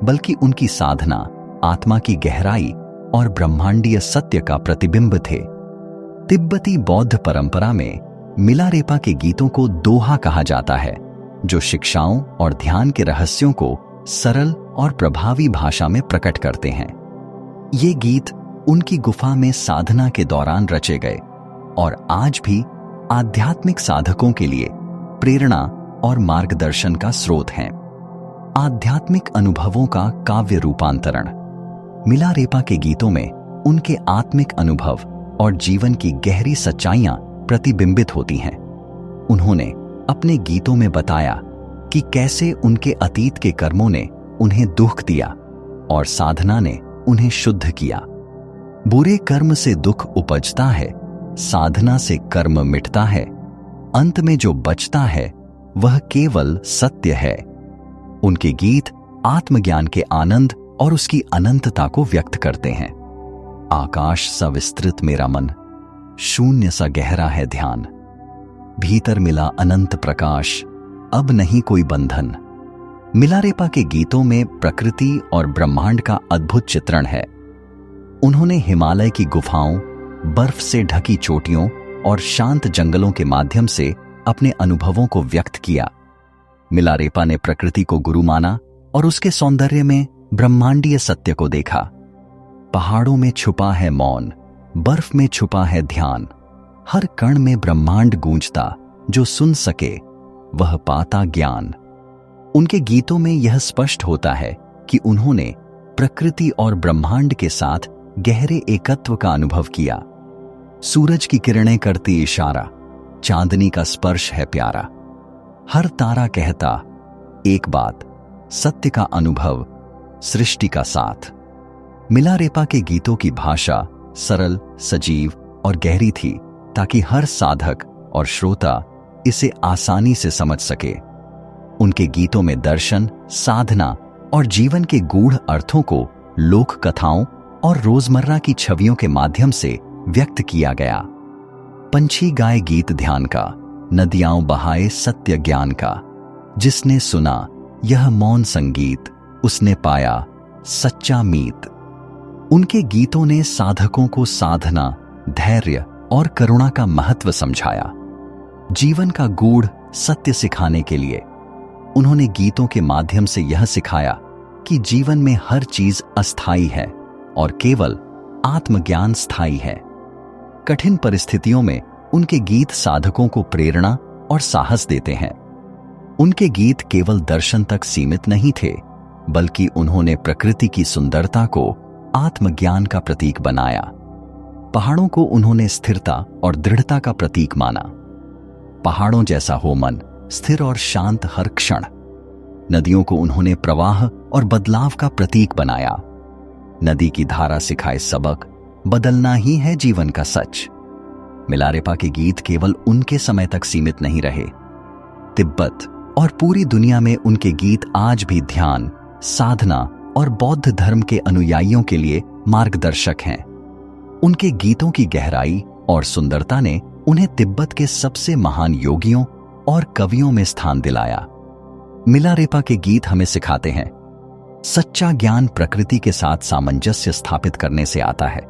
S1: बल्कि उनकी साधना, आत्मा की गहराई और ब्रह्मांडीय सत्य का प्रतिबिंब थे। तिब्बती बौद्ध परंपरा में मिलारेपा के गीतों को दोहा कहा जाता है, जो शिक्षाओं और ध्यान के रहस्यों को सरल और प्रभावी भाषा में प्रकट करते हैं। ये गीत उनकी गुफा में साधना के दौरान रचे गए और आज भी आध्यात्मिक साधकों के लिए प्रेरणा और मार्गदर्शन का स्रोत हैं। आध्यात्मिक अनुभवों का काव्य रूपांतरण। मिलारेपा के गीतों में उनके आत्मिक अनुभव और जीवन की गहरी सच्चाइयां प्रतिबिंबित होती हैं। उन्होंने अपने गीतों में बताया कि कैसे उनके अतीत के कर्मों ने उन्हें दुख दिया और साधना ने उन्हें शुद्ध किया। बुरे कर्म से दुख उपजता है, साधना से कर्म मिटता है, अंत में जो बचता है वह केवल सत्य है। उनके गीत आत्मज्ञान के आनंद और उसकी अनंतता को व्यक्त करते हैं। आकाश सा विस्तृत मेरा मन, शून्य सा गहरा है ध्यान, भीतर मिला अनंत प्रकाश, अब नहीं कोई बंधन। मिलारेपा के गीतों में प्रकृति और ब्रह्मांड का अद्भुत चित्रण है। उन्होंने हिमालय की गुफाओं, बर्फ से ढकी चोटियों और शांत जंगलों के माध्यम से अपने अनुभवों को व्यक्त किया। मिलारेपा ने प्रकृति को गुरु माना और उसके सौंदर्य में ब्रह्मांडीय सत्य को देखा। पहाड़ों में छुपा है मौन, बर्फ में छुपा है ध्यान, हर कण में ब्रह्मांड गूंजता, जो सुन सके वह पाता ज्ञान। उनके गीतों में यह स्पष्ट होता है कि उन्होंने प्रकृति और ब्रह्मांड के साथ गहरे एकत्व का अनुभव किया। सूरज की किरणें करती इशारा, चांदनी का स्पर्श है प्यारा, हर तारा कहता एक बात, सत्य का अनुभव, सृष्टि का साथ। मिलारेपा के गीतों की भाषा सरल, सजीव और गहरी थी, ताकि हर साधक और श्रोता इसे आसानी से समझ सके। उनके गीतों में दर्शन, साधना और जीवन के गूढ़ अर्थों को लोक कथाओं और रोजमर्रा की छवियों के माध्यम से व्यक्त किया गया। पंछी गाए गीत ध्यान का, नदियां बहाए सत्य ज्ञान का, जिसने सुना यह मौन संगीत, उसने पाया सच्चा मीत। उनके गीतों ने साधकों को साधना, धैर्य और करुणा का महत्व समझाया। जीवन का गूढ़ सत्य सिखाने के लिए उन्होंने गीतों के माध्यम से यह सिखाया कि जीवन में हर चीज अस्थायी है और केवल आत्मज्ञान स्थायी है। कठिन परिस्थितियों में उनके गीत साधकों को प्रेरणा और साहस देते हैं। उनके गीत केवल दर्शन तक सीमित नहीं थे, बल्कि उन्होंने प्रकृति की सुंदरता को आत्मज्ञान का प्रतीक बनाया। पहाड़ों को उन्होंने स्थिरता और दृढ़ता का प्रतीक माना। पहाड़ों जैसा हो मन, स्थिर और शांत हर क्षण। नदियों को उन्होंने प्रवाह और बदलाव का प्रतीक बनाया। नदी की धारा सिखाए सबक, बदलना ही है जीवन का सच। मिलारेपा के गीत केवल उनके समय तक सीमित नहीं रहे। तिब्बत और पूरी दुनिया में उनके गीत आज भी ध्यान, साधना और बौद्ध धर्म के अनुयायियों के लिए मार्गदर्शक हैं। उनके गीतों की गहराई और सुंदरता ने उन्हें तिब्बत के सबसे महान योगियों और कवियों में स्थान दिलाया। मिलारेपा के गीत हमें सिखाते हैं, सच्चा ज्ञान प्रकृति के साथ सामंजस्य स्थापित करने से आता है।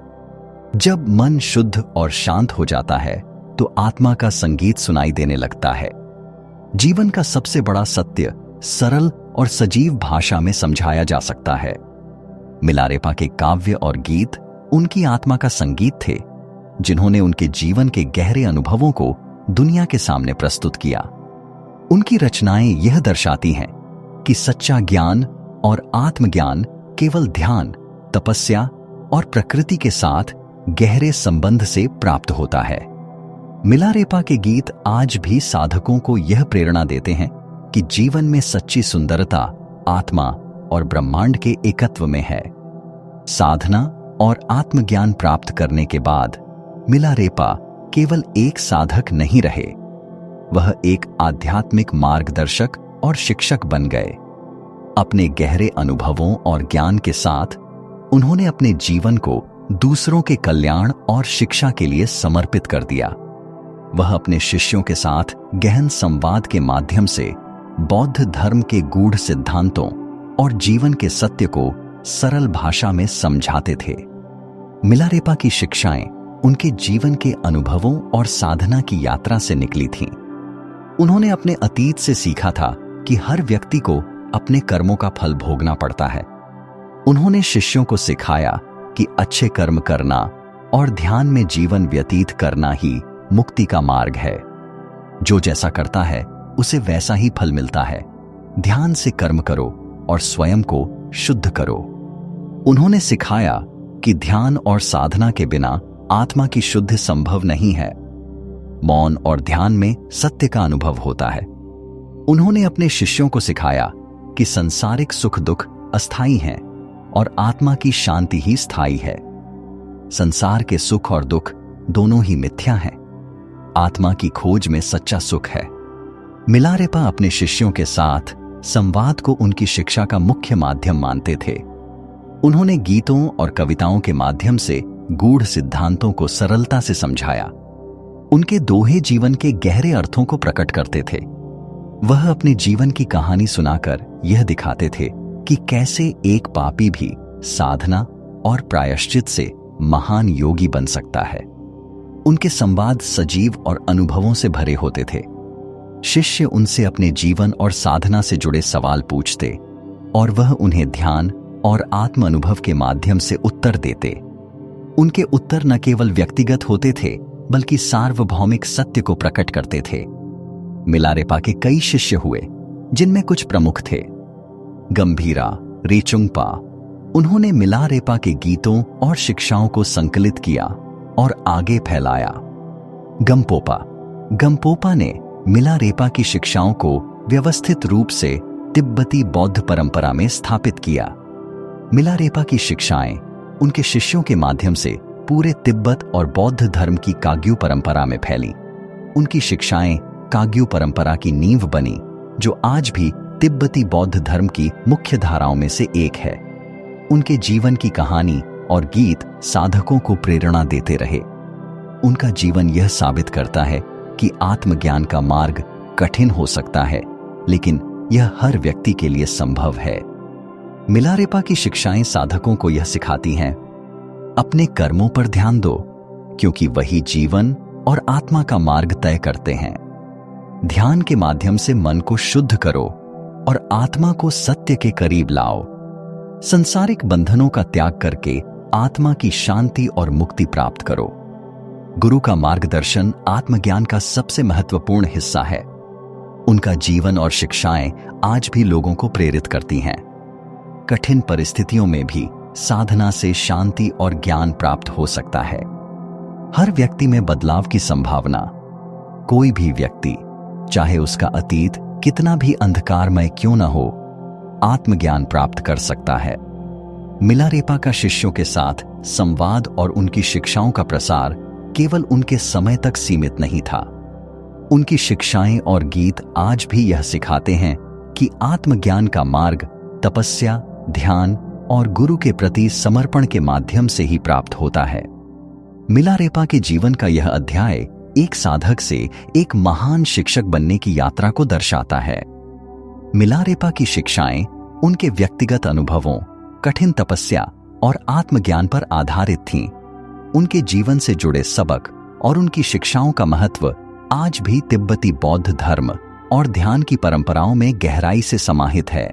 S1: जब मन शुद्ध और शांत हो जाता है तो आत्मा का संगीत सुनाई देने लगता है। जीवन का सबसे बड़ा सत्य सरल और सजीव भाषा में समझाया जा सकता है। मिलारेपा के काव्य और गीत उनकी आत्मा का संगीत थे, जिन्होंने उनके जीवन के गहरे अनुभवों को दुनिया के सामने प्रस्तुत किया। उनकी रचनाएं यह दर्शाती हैं कि सच्चा ज्ञान और आत्मज्ञान केवल ध्यान, तपस्या और प्रकृति के साथ गहरे संबंध से प्राप्त होता है। मिलारेपा के गीत आज भी साधकों को यह प्रेरणा देते हैं कि जीवन में सच्ची सुंदरता आत्मा और ब्रह्मांड के एकत्व में है। साधना और आत्मज्ञान प्राप्त करने के बाद मिलारेपा केवल एक साधक नहीं रहे, वह एक आध्यात्मिक मार्गदर्शक और शिक्षक बन गए। अपने गहरे अनुभवों और ज्ञान के साथ उन्होंने अपने जीवन को दूसरों के कल्याण और शिक्षा के लिए समर्पित कर दिया। वह अपने शिष्यों के साथ गहन संवाद के माध्यम से बौद्ध धर्म के गूढ़ सिद्धांतों और जीवन के सत्य को सरल भाषा में समझाते थे। मिलारेपा की शिक्षाएं उनके जीवन के अनुभवों और साधना की यात्रा से निकली थीं। उन्होंने अपने अतीत से सीखा था कि हर व्यक्ति को अपने कर्मों का फल भोगना पड़ता है। उन्होंने शिष्यों को सिखाया कि अच्छे कर्म करना और ध्यान में जीवन व्यतीत करना ही मुक्ति का मार्ग है। जो जैसा करता है उसे वैसा ही फल मिलता है। ध्यान से कर्म करो और स्वयं को शुद्ध करो। उन्होंने सिखाया कि ध्यान और साधना के बिना आत्मा की शुद्धि संभव नहीं है। मौन और ध्यान में सत्य का अनुभव होता है। उन्होंने अपने शिष्यों को सिखाया कि सांसारिक सुख दुख अस्थायी हैं और आत्मा की शांति ही स्थायी है। संसार के सुख और दुख दोनों ही मिथ्या हैं। आत्मा की खोज में सच्चा सुख है। मिलारेपा अपने शिष्यों के साथ संवाद को उनकी शिक्षा का मुख्य माध्यम मानते थे। उन्होंने गीतों और कविताओं के माध्यम से गूढ़ सिद्धांतों को सरलता से समझाया। उनके दोहे जीवन के गहरे अर्थों को प्रकट करते थे। वह अपने जीवन की कहानी सुनाकर यह दिखाते थे कि कैसे एक पापी भी साधना और प्रायश्चित से महान योगी बन सकता है। उनके संवाद सजीव और अनुभवों से भरे होते थे। शिष्य उनसे अपने जीवन और साधना से जुड़े सवाल पूछते और वह उन्हें ध्यान और आत्म अनुभव के माध्यम से उत्तर देते। उनके उत्तर न केवल व्यक्तिगत होते थे बल्कि सार्वभौमिक सत्य को प्रकट करते थे। मिलारेपा के कई शिष्य हुए, जिनमें कुछ प्रमुख थे। गंभीरा रेचुंगपा, उन्होंने मिलारेपा के गीतों और शिक्षाओं को संकलित किया और आगे फैलाया। गंपोपा ने मिलारेपा की शिक्षाओं को व्यवस्थित रूप से तिब्बती बौद्ध परंपरा में स्थापित किया। मिलारेपा की शिक्षाएं उनके शिष्यों के माध्यम से पूरे तिब्बत और बौद्ध धर्म की काग्यू परंपरा में फैली। उनकी शिक्षाएं काग्यू परंपरा की नींव बनी, जो आज भी तिब्बती बौद्ध धर्म की मुख्य धाराओं में से एक है। उनके जीवन की कहानी और गीत साधकों को प्रेरणा देते रहे। उनका जीवन यह साबित करता है कि आत्मज्ञान का मार्ग कठिन हो सकता है, लेकिन यह हर व्यक्ति के लिए संभव है। मिलारेपा की शिक्षाएं साधकों को यह सिखाती हैं, अपने कर्मों पर ध्यान दो, क्योंकि वही जीवन और आत्मा का मार्ग तय करते हैं। ध्यान के माध्यम से मन को शुद्ध करो और आत्मा को सत्य के करीब लाओ। संसारिक बंधनों का त्याग करके आत्मा की शांति और मुक्ति प्राप्त करो। गुरु का मार्गदर्शन आत्मज्ञान का सबसे महत्वपूर्ण हिस्सा है। उनका जीवन और शिक्षाएं आज भी लोगों को प्रेरित करती हैं। कठिन परिस्थितियों में भी साधना से शांति और ज्ञान प्राप्त हो सकता है। हर व्यक्ति में बदलाव की संभावना। कोई भी व्यक्ति, चाहे उसका अतीत कितना भी अंधकारमय क्यों न हो, आत्मज्ञान प्राप्त कर सकता है। मिलारेपा का शिष्यों के साथ संवाद और उनकी शिक्षाओं का प्रसार केवल उनके समय तक सीमित नहीं था। उनकी शिक्षाएं और गीत आज भी यह सिखाते हैं कि आत्मज्ञान का मार्ग तपस्या, ध्यान और गुरु के प्रति समर्पण के माध्यम से ही प्राप्त होता है। मिलारेपा के जीवन का यह अध्याय एक साधक से एक महान शिक्षक बनने की यात्रा को दर्शाता है। मिलारेपा की शिक्षाएं उनके व्यक्तिगत अनुभवों, कठिन तपस्या और आत्मज्ञान पर आधारित थीं। उनके जीवन से जुड़े सबक और उनकी शिक्षाओं का महत्व आज भी तिब्बती बौद्ध धर्म और ध्यान की परंपराओं में गहराई से समाहित है।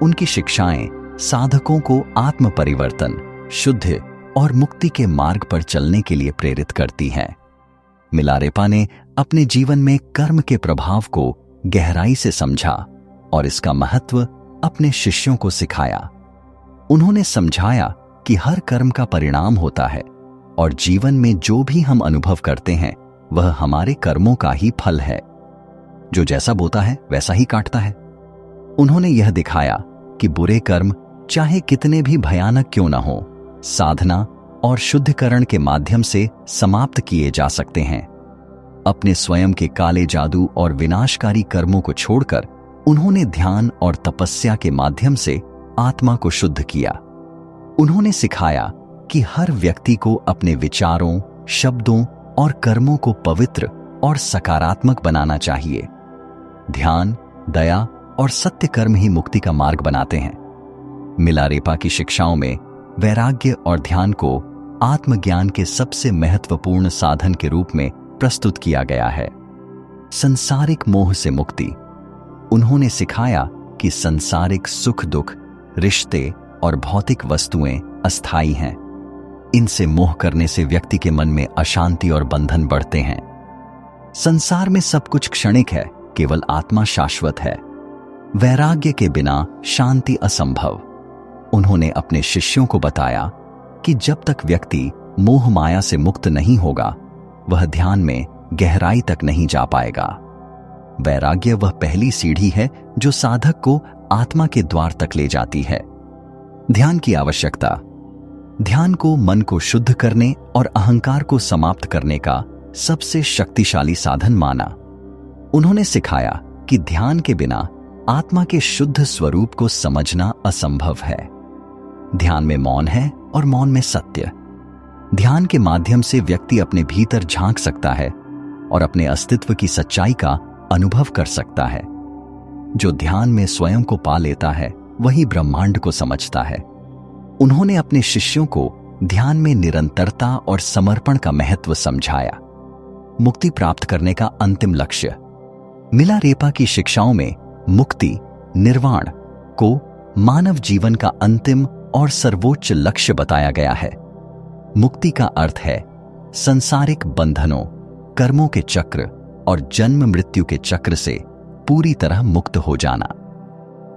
S1: उनकी शिक्षाएं साधकों को आत्म परिवर्तन, शुद्ध और मुक्ति के मार्ग पर चलने के लिए प्रेरित करती हैं। मिलारेपा ने अपने जीवन में कर्म के प्रभाव को गहराई से समझा और इसका महत्व अपने शिष्यों को सिखाया। उन्होंने समझाया कि हर कर्म का परिणाम होता है और जीवन में जो भी हम अनुभव करते हैं वह हमारे कर्मों का ही फल है। जो जैसा बोता है वैसा ही काटता है। उन्होंने यह दिखाया कि बुरे कर्म चाहे कितने भी भयानक क्यों न हो, साधना और शुद्धिकरण के माध्यम से समाप्त किए जा सकते हैं। अपने स्वयं के काले जादू और विनाशकारी कर्मों को छोड़कर उन्होंने ध्यान और तपस्या के माध्यम से आत्मा को शुद्ध किया। उन्होंने सिखाया कि हर व्यक्ति को अपने विचारों, शब्दों और कर्मों को पवित्र और सकारात्मक बनाना चाहिए। ध्यान, दया और सत्य कर्म ही मुक्ति का मार्ग बनाते हैं। मिलारेपा की शिक्षाओं में वैराग्य और ध्यान को आत्मज्ञान के सबसे महत्वपूर्ण साधन के रूप में प्रस्तुत किया गया है। संसारिक मोह से मुक्ति। उन्होंने सिखाया कि संसारिक सुख दुख, रिश्ते और भौतिक वस्तुएं अस्थायी हैं। इनसे मोह करने से व्यक्ति के मन में अशांति और बंधन बढ़ते हैं। संसार में सब कुछ क्षणिक है, केवल आत्मा शाश्वत है। वैराग्य के बिना शांति असंभव। उन्होंने अपने शिष्यों को बताया कि जब तक व्यक्ति मोह माया से मुक्त नहीं होगा, वह ध्यान में गहराई तक नहीं जा पाएगा। वैराग्य वह पहली सीढ़ी है जो साधक को आत्मा के द्वार तक ले जाती है। ध्यान की आवश्यकता। ध्यान को मन को शुद्ध करने और अहंकार को समाप्त करने का सबसे शक्तिशाली साधन माना। उन्होंने सिखाया कि ध्यान के बिना आत्मा के शुद्ध स्वरूप को समझना असंभव है। ध्यान में मौन है और मौन में सत्य। ध्यान के माध्यम से व्यक्ति अपने भीतर झांक सकता है और अपने अस्तित्व की सच्चाई का अनुभव कर सकता है। जो ध्यान में स्वयं को पा लेता है वही ब्रह्मांड को समझता है। उन्होंने अपने शिष्यों को ध्यान में निरंतरता और समर्पण का महत्व समझाया। मुक्ति प्राप्त करने का अंतिम लक्ष्य। मिलारेपा की शिक्षाओं में मुक्ति, निर्वाण को मानव जीवन का अंतिम और सर्वोच्च लक्ष्य बताया गया है। मुक्ति का अर्थ है संसारिक बंधनों, कर्मों के चक्र और जन्म मृत्यु के चक्र से पूरी तरह मुक्त हो जाना।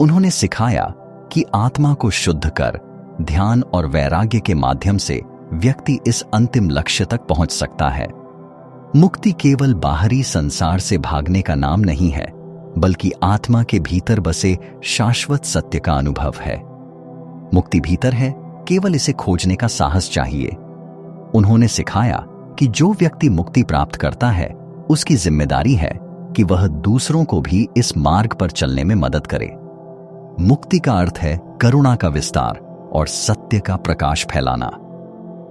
S1: उन्होंने सिखाया कि आत्मा को शुद्ध कर ध्यान और वैराग्य के माध्यम से व्यक्ति इस अंतिम लक्ष्य तक पहुंच सकता है। मुक्ति केवल बाहरी संसार से भागने का नाम नहीं है, बल्कि आत्मा के भीतर बसे शाश्वत सत्य का अनुभव है। मुक्ति भीतर है, केवल इसे खोजने का साहस चाहिए। उन्होंने सिखाया कि जो व्यक्ति मुक्ति प्राप्त करता है, उसकी जिम्मेदारी है कि वह दूसरों को भी इस मार्ग पर चलने में मदद करे। मुक्ति का अर्थ है करुणा का विस्तार और सत्य का प्रकाश फैलाना।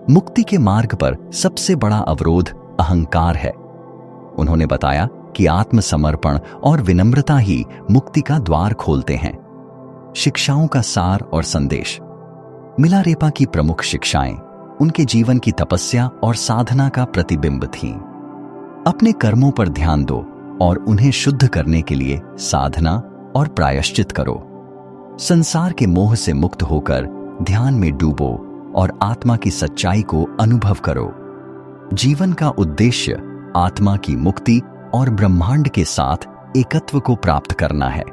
S1: मुक्ति के मार्ग पर सबसे बड़ा अवरोध अहंकार है। उन्होंने बताया कि आत्मसमर्पण और विनम्रता ही मुक्ति का द्वार खोलते हैं। शिक्षाओं का सार और संदेश। मिलारेपा की प्रमुख शिक्षाएं उनके जीवन की तपस्या और साधना का प्रतिबिंब थीं। अपने कर्मों पर ध्यान दो और उन्हें शुद्ध करने के लिए साधना और प्रायश्चित करो। संसार के मोह से मुक्त होकर ध्यान में डूबो और आत्मा की सच्चाई को अनुभव करो। जीवन का उद्देश्य आत्मा की मुक्ति और ब्रह्मांड के साथ एकत्व को प्राप्त करना है।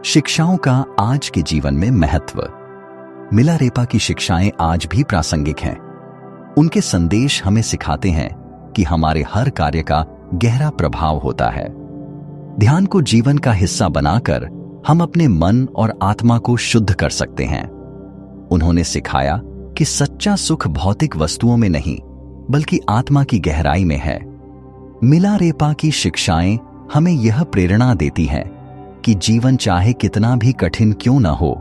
S1: शिक्षाओं का आज के जीवन में महत्व। मिलारेपा की शिक्षाएं आज भी प्रासंगिक हैं। उनके संदेश हमें सिखाते हैं कि हमारे हर कार्य का गहरा प्रभाव होता है। ध्यान को जीवन का हिस्सा बनाकर हम अपने मन और आत्मा को शुद्ध कर सकते हैं। उन्होंने सिखाया कि सच्चा सुख भौतिक वस्तुओं में नहीं, बल्कि आत्मा की गहराई में है। मिलारेपा की शिक्षाएं हमें यह प्रेरणा देती हैं कि जीवन चाहे कितना भी कठिन क्यों न हो,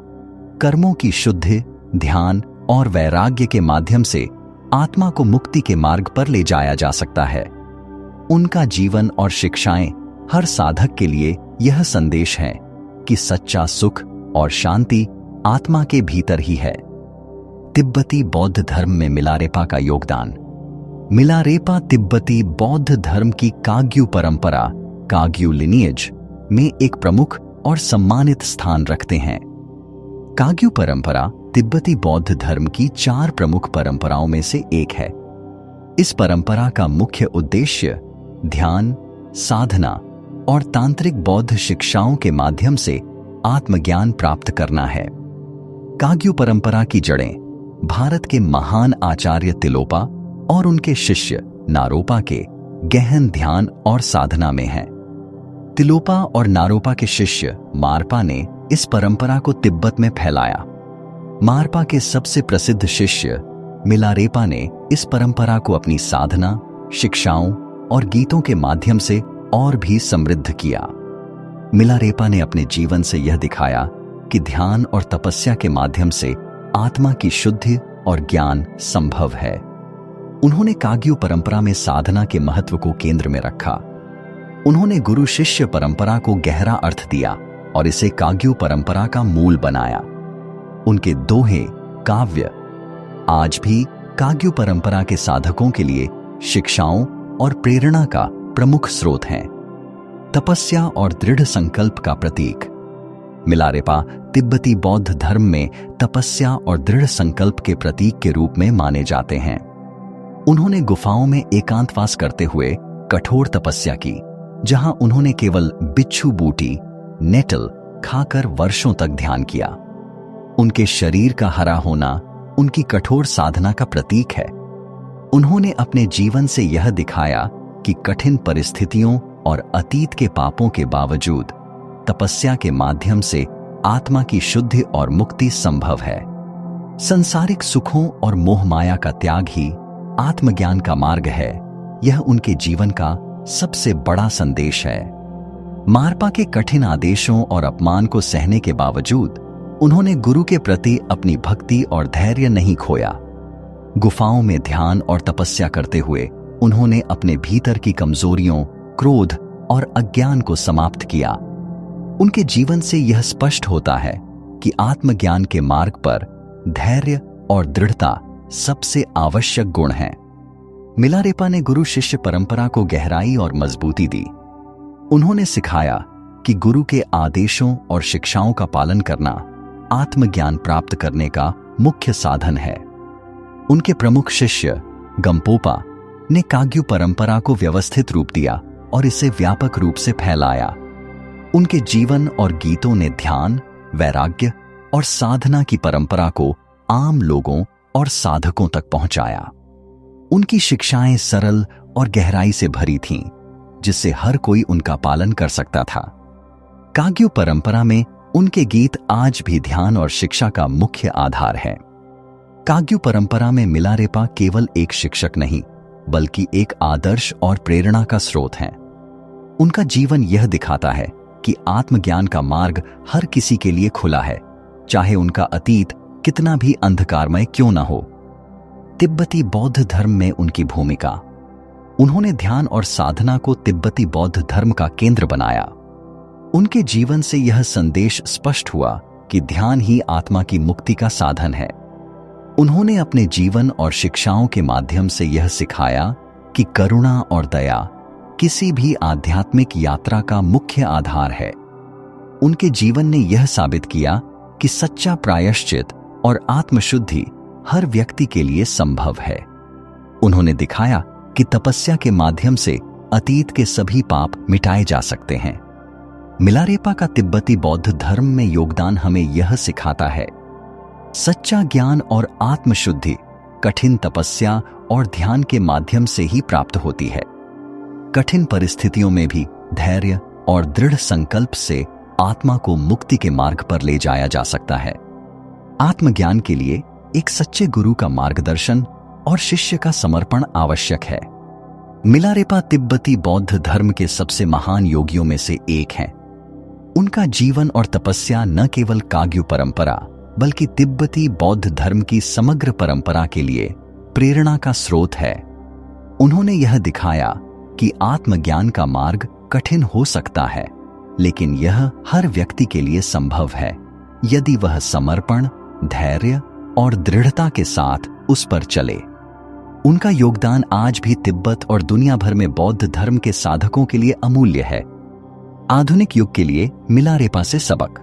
S1: कर्मों की शुद्धि, ध्यान और वैराग्य के माध्यम से आत्मा को मुक्ति के मार्ग पर ले जाया जा सकता है। उनका जीवन और शिक्षाएं हर साधक के लिए यह संदेश है कि सच्चा सुख और शांति आत्मा के भीतर ही है। तिब्बती बौद्ध धर्म में मिलारेपा का योगदान। मिलारेपा तिब्बती बौद्ध धर्म की काग्यू परंपरा, काग्यू लिनिएज में एक प्रमुख और सम्मानित स्थान रखते हैं। काग्यू परंपरा तिब्बती बौद्ध धर्म की 4 प्रमुख परंपराओं में से एक है। इस परंपरा का मुख्य उद्देश्य ध्यान, साधना और तांत्रिक बौद्ध शिक्षाओं के माध्यम से आत्मज्ञान प्राप्त करना है। काग्यू परंपरा की जड़ें भारत के महान आचार्य तिलोपा और उनके शिष्य नारोपा के गहन ध्यान और साधना में हैं। तिलोपा और नारोपा के शिष्य मारपा ने इस परंपरा को तिब्बत में फैलाया। मारपा के सबसे प्रसिद्ध शिष्य मिलारेपा ने इस परंपरा को अपनी साधना, शिक्षाओं और गीतों के माध्यम से और भी समृद्ध किया। मिलारेपा ने अपने जीवन से यह दिखाया कि ध्यान और तपस्या के माध्यम से आत्मा की शुद्धि और ज्ञान संभव है। उन्होंने काग्यू परंपरा में साधना के महत्व को केंद्र में रखा। उन्होंने गुरु शिष्य परंपरा को गहरा अर्थ दिया और इसे काग्यू परंपरा का मूल बनाया। उनके दोहे, काव्य आज भी काग्यू परंपरा के साधकों के लिए शिक्षाओं और प्रेरणा का प्रमुख स्रोत हैं। तपस्या और दृढ़ संकल्प का प्रतीक। मिलारेपा तिब्बती बौद्ध धर्म में तपस्या और दृढ़ संकल्प के प्रतीक के रूप में माने जाते हैं। उन्होंने गुफाओं में एकांतवास करते हुए कठोर तपस्या की, जहां उन्होंने केवल बिच्छू बूटी, नेटल खाकर वर्षों तक ध्यान किया। उनके शरीर का हरा होना उनकी कठोर साधना का प्रतीक है। उन्होंने अपने जीवन से यह दिखाया कि कठिन परिस्थितियों और अतीत के पापों के बावजूद तपस्या के माध्यम से आत्मा की शुद्धि और मुक्ति संभव है। संसारिक सुखों और मोह माया का त्याग ही आत्मज्ञान का मार्ग है। यह उनके जीवन का सबसे बड़ा संदेश है। मारपा के कठिन आदेशों और अपमान को सहने के बावजूद उन्होंने गुरु के प्रति अपनी भक्ति और धैर्य नहीं खोया। गुफाओं में ध्यान और तपस्या करते हुए उन्होंने अपने भीतर की कमजोरियों, क्रोध और अज्ञान को समाप्त किया। उनके जीवन से यह स्पष्ट होता है कि आत्मज्ञान के मार्ग पर धैर्य और दृढ़ता सबसे आवश्यक गुण हैं। मिलारेपा ने गुरु शिष्य परंपरा को गहराई और मजबूती दी। उन्होंने सिखाया कि गुरु के आदेशों और शिक्षाओं का पालन करना आत्मज्ञान प्राप्त करने का मुख्य साधन है। उनके प्रमुख शिष्य गंपोपा ने काग्यू परंपरा को व्यवस्थित रूप दिया और इसे व्यापक रूप से फैलाया। उनके जीवन और गीतों ने ध्यान, वैराग्य और साधना की परंपरा को आम लोगों और साधकों तक पहुंचाया। उनकी शिक्षाएं सरल और गहराई से भरी थीं, जिससे हर कोई उनका पालन कर सकता था। काग्यू परंपरा में उनके गीत आज भी ध्यान और शिक्षा का मुख्य आधार है। काग्यू परंपरा में मिलारेपा केवल एक शिक्षक नहीं, बल्कि एक आदर्श और प्रेरणा का स्रोत है। उनका जीवन यह दिखाता है कि आत्मज्ञान का मार्ग हर किसी के लिए खुला है, चाहे उनका अतीत कितना भी अंधकारमय क्यों न हो। तिब्बती बौद्ध धर्म में उनकी भूमिका। उन्होंने ध्यान और साधना को तिब्बती बौद्ध धर्म का केंद्र बनाया। उनके जीवन से यह संदेश स्पष्ट हुआ कि ध्यान ही आत्मा की मुक्ति का साधन है। उन्होंने अपने जीवन और शिक्षाओं के माध्यम से यह सिखाया कि करुणा और दया किसी भी आध्यात्मिक यात्रा का मुख्य आधार है। उनके जीवन ने यह साबित किया कि सच्चा प्रायश्चित और आत्मशुद्धि हर व्यक्ति के लिए संभव है। उन्होंने दिखाया कि तपस्या के माध्यम से अतीत के सभी पाप मिटाए जा सकते हैं। मिलारेपा का तिब्बती बौद्ध धर्म में योगदान हमें यह सिखाता है, सच्चा ज्ञान और आत्मशुद्धि कठिन तपस्या और ध्यान के माध्यम से ही प्राप्त होती है। कठिन परिस्थितियों में भी धैर्य और दृढ़ संकल्प से आत्मा को मुक्ति के मार्ग पर ले जाया जा सकता है। आत्मज्ञान के लिए एक सच्चे गुरु का मार्गदर्शन और शिष्य का समर्पण आवश्यक है। मिलारेपा तिब्बती बौद्ध धर्म के सबसे महान योगियों में से एक हैं। उनका जीवन और तपस्या न केवल काग्यू परंपरा बल्कि तिब्बती बौद्ध धर्म की समग्र परंपरा के लिए प्रेरणा का स्रोत है। उन्होंने यह दिखाया कि आत्मज्ञान का मार्ग कठिन हो सकता है, लेकिन यह हर व्यक्ति के लिए संभव है, यदि वह समर्पण, धैर्य और दृढ़ता के साथ उस पर चले। उनका योगदान आज भी तिब्बत और दुनिया भर में बौद्ध धर्म के साधकों के लिए अमूल्य है। आधुनिक युग के लिए मिलारेपा से सबक।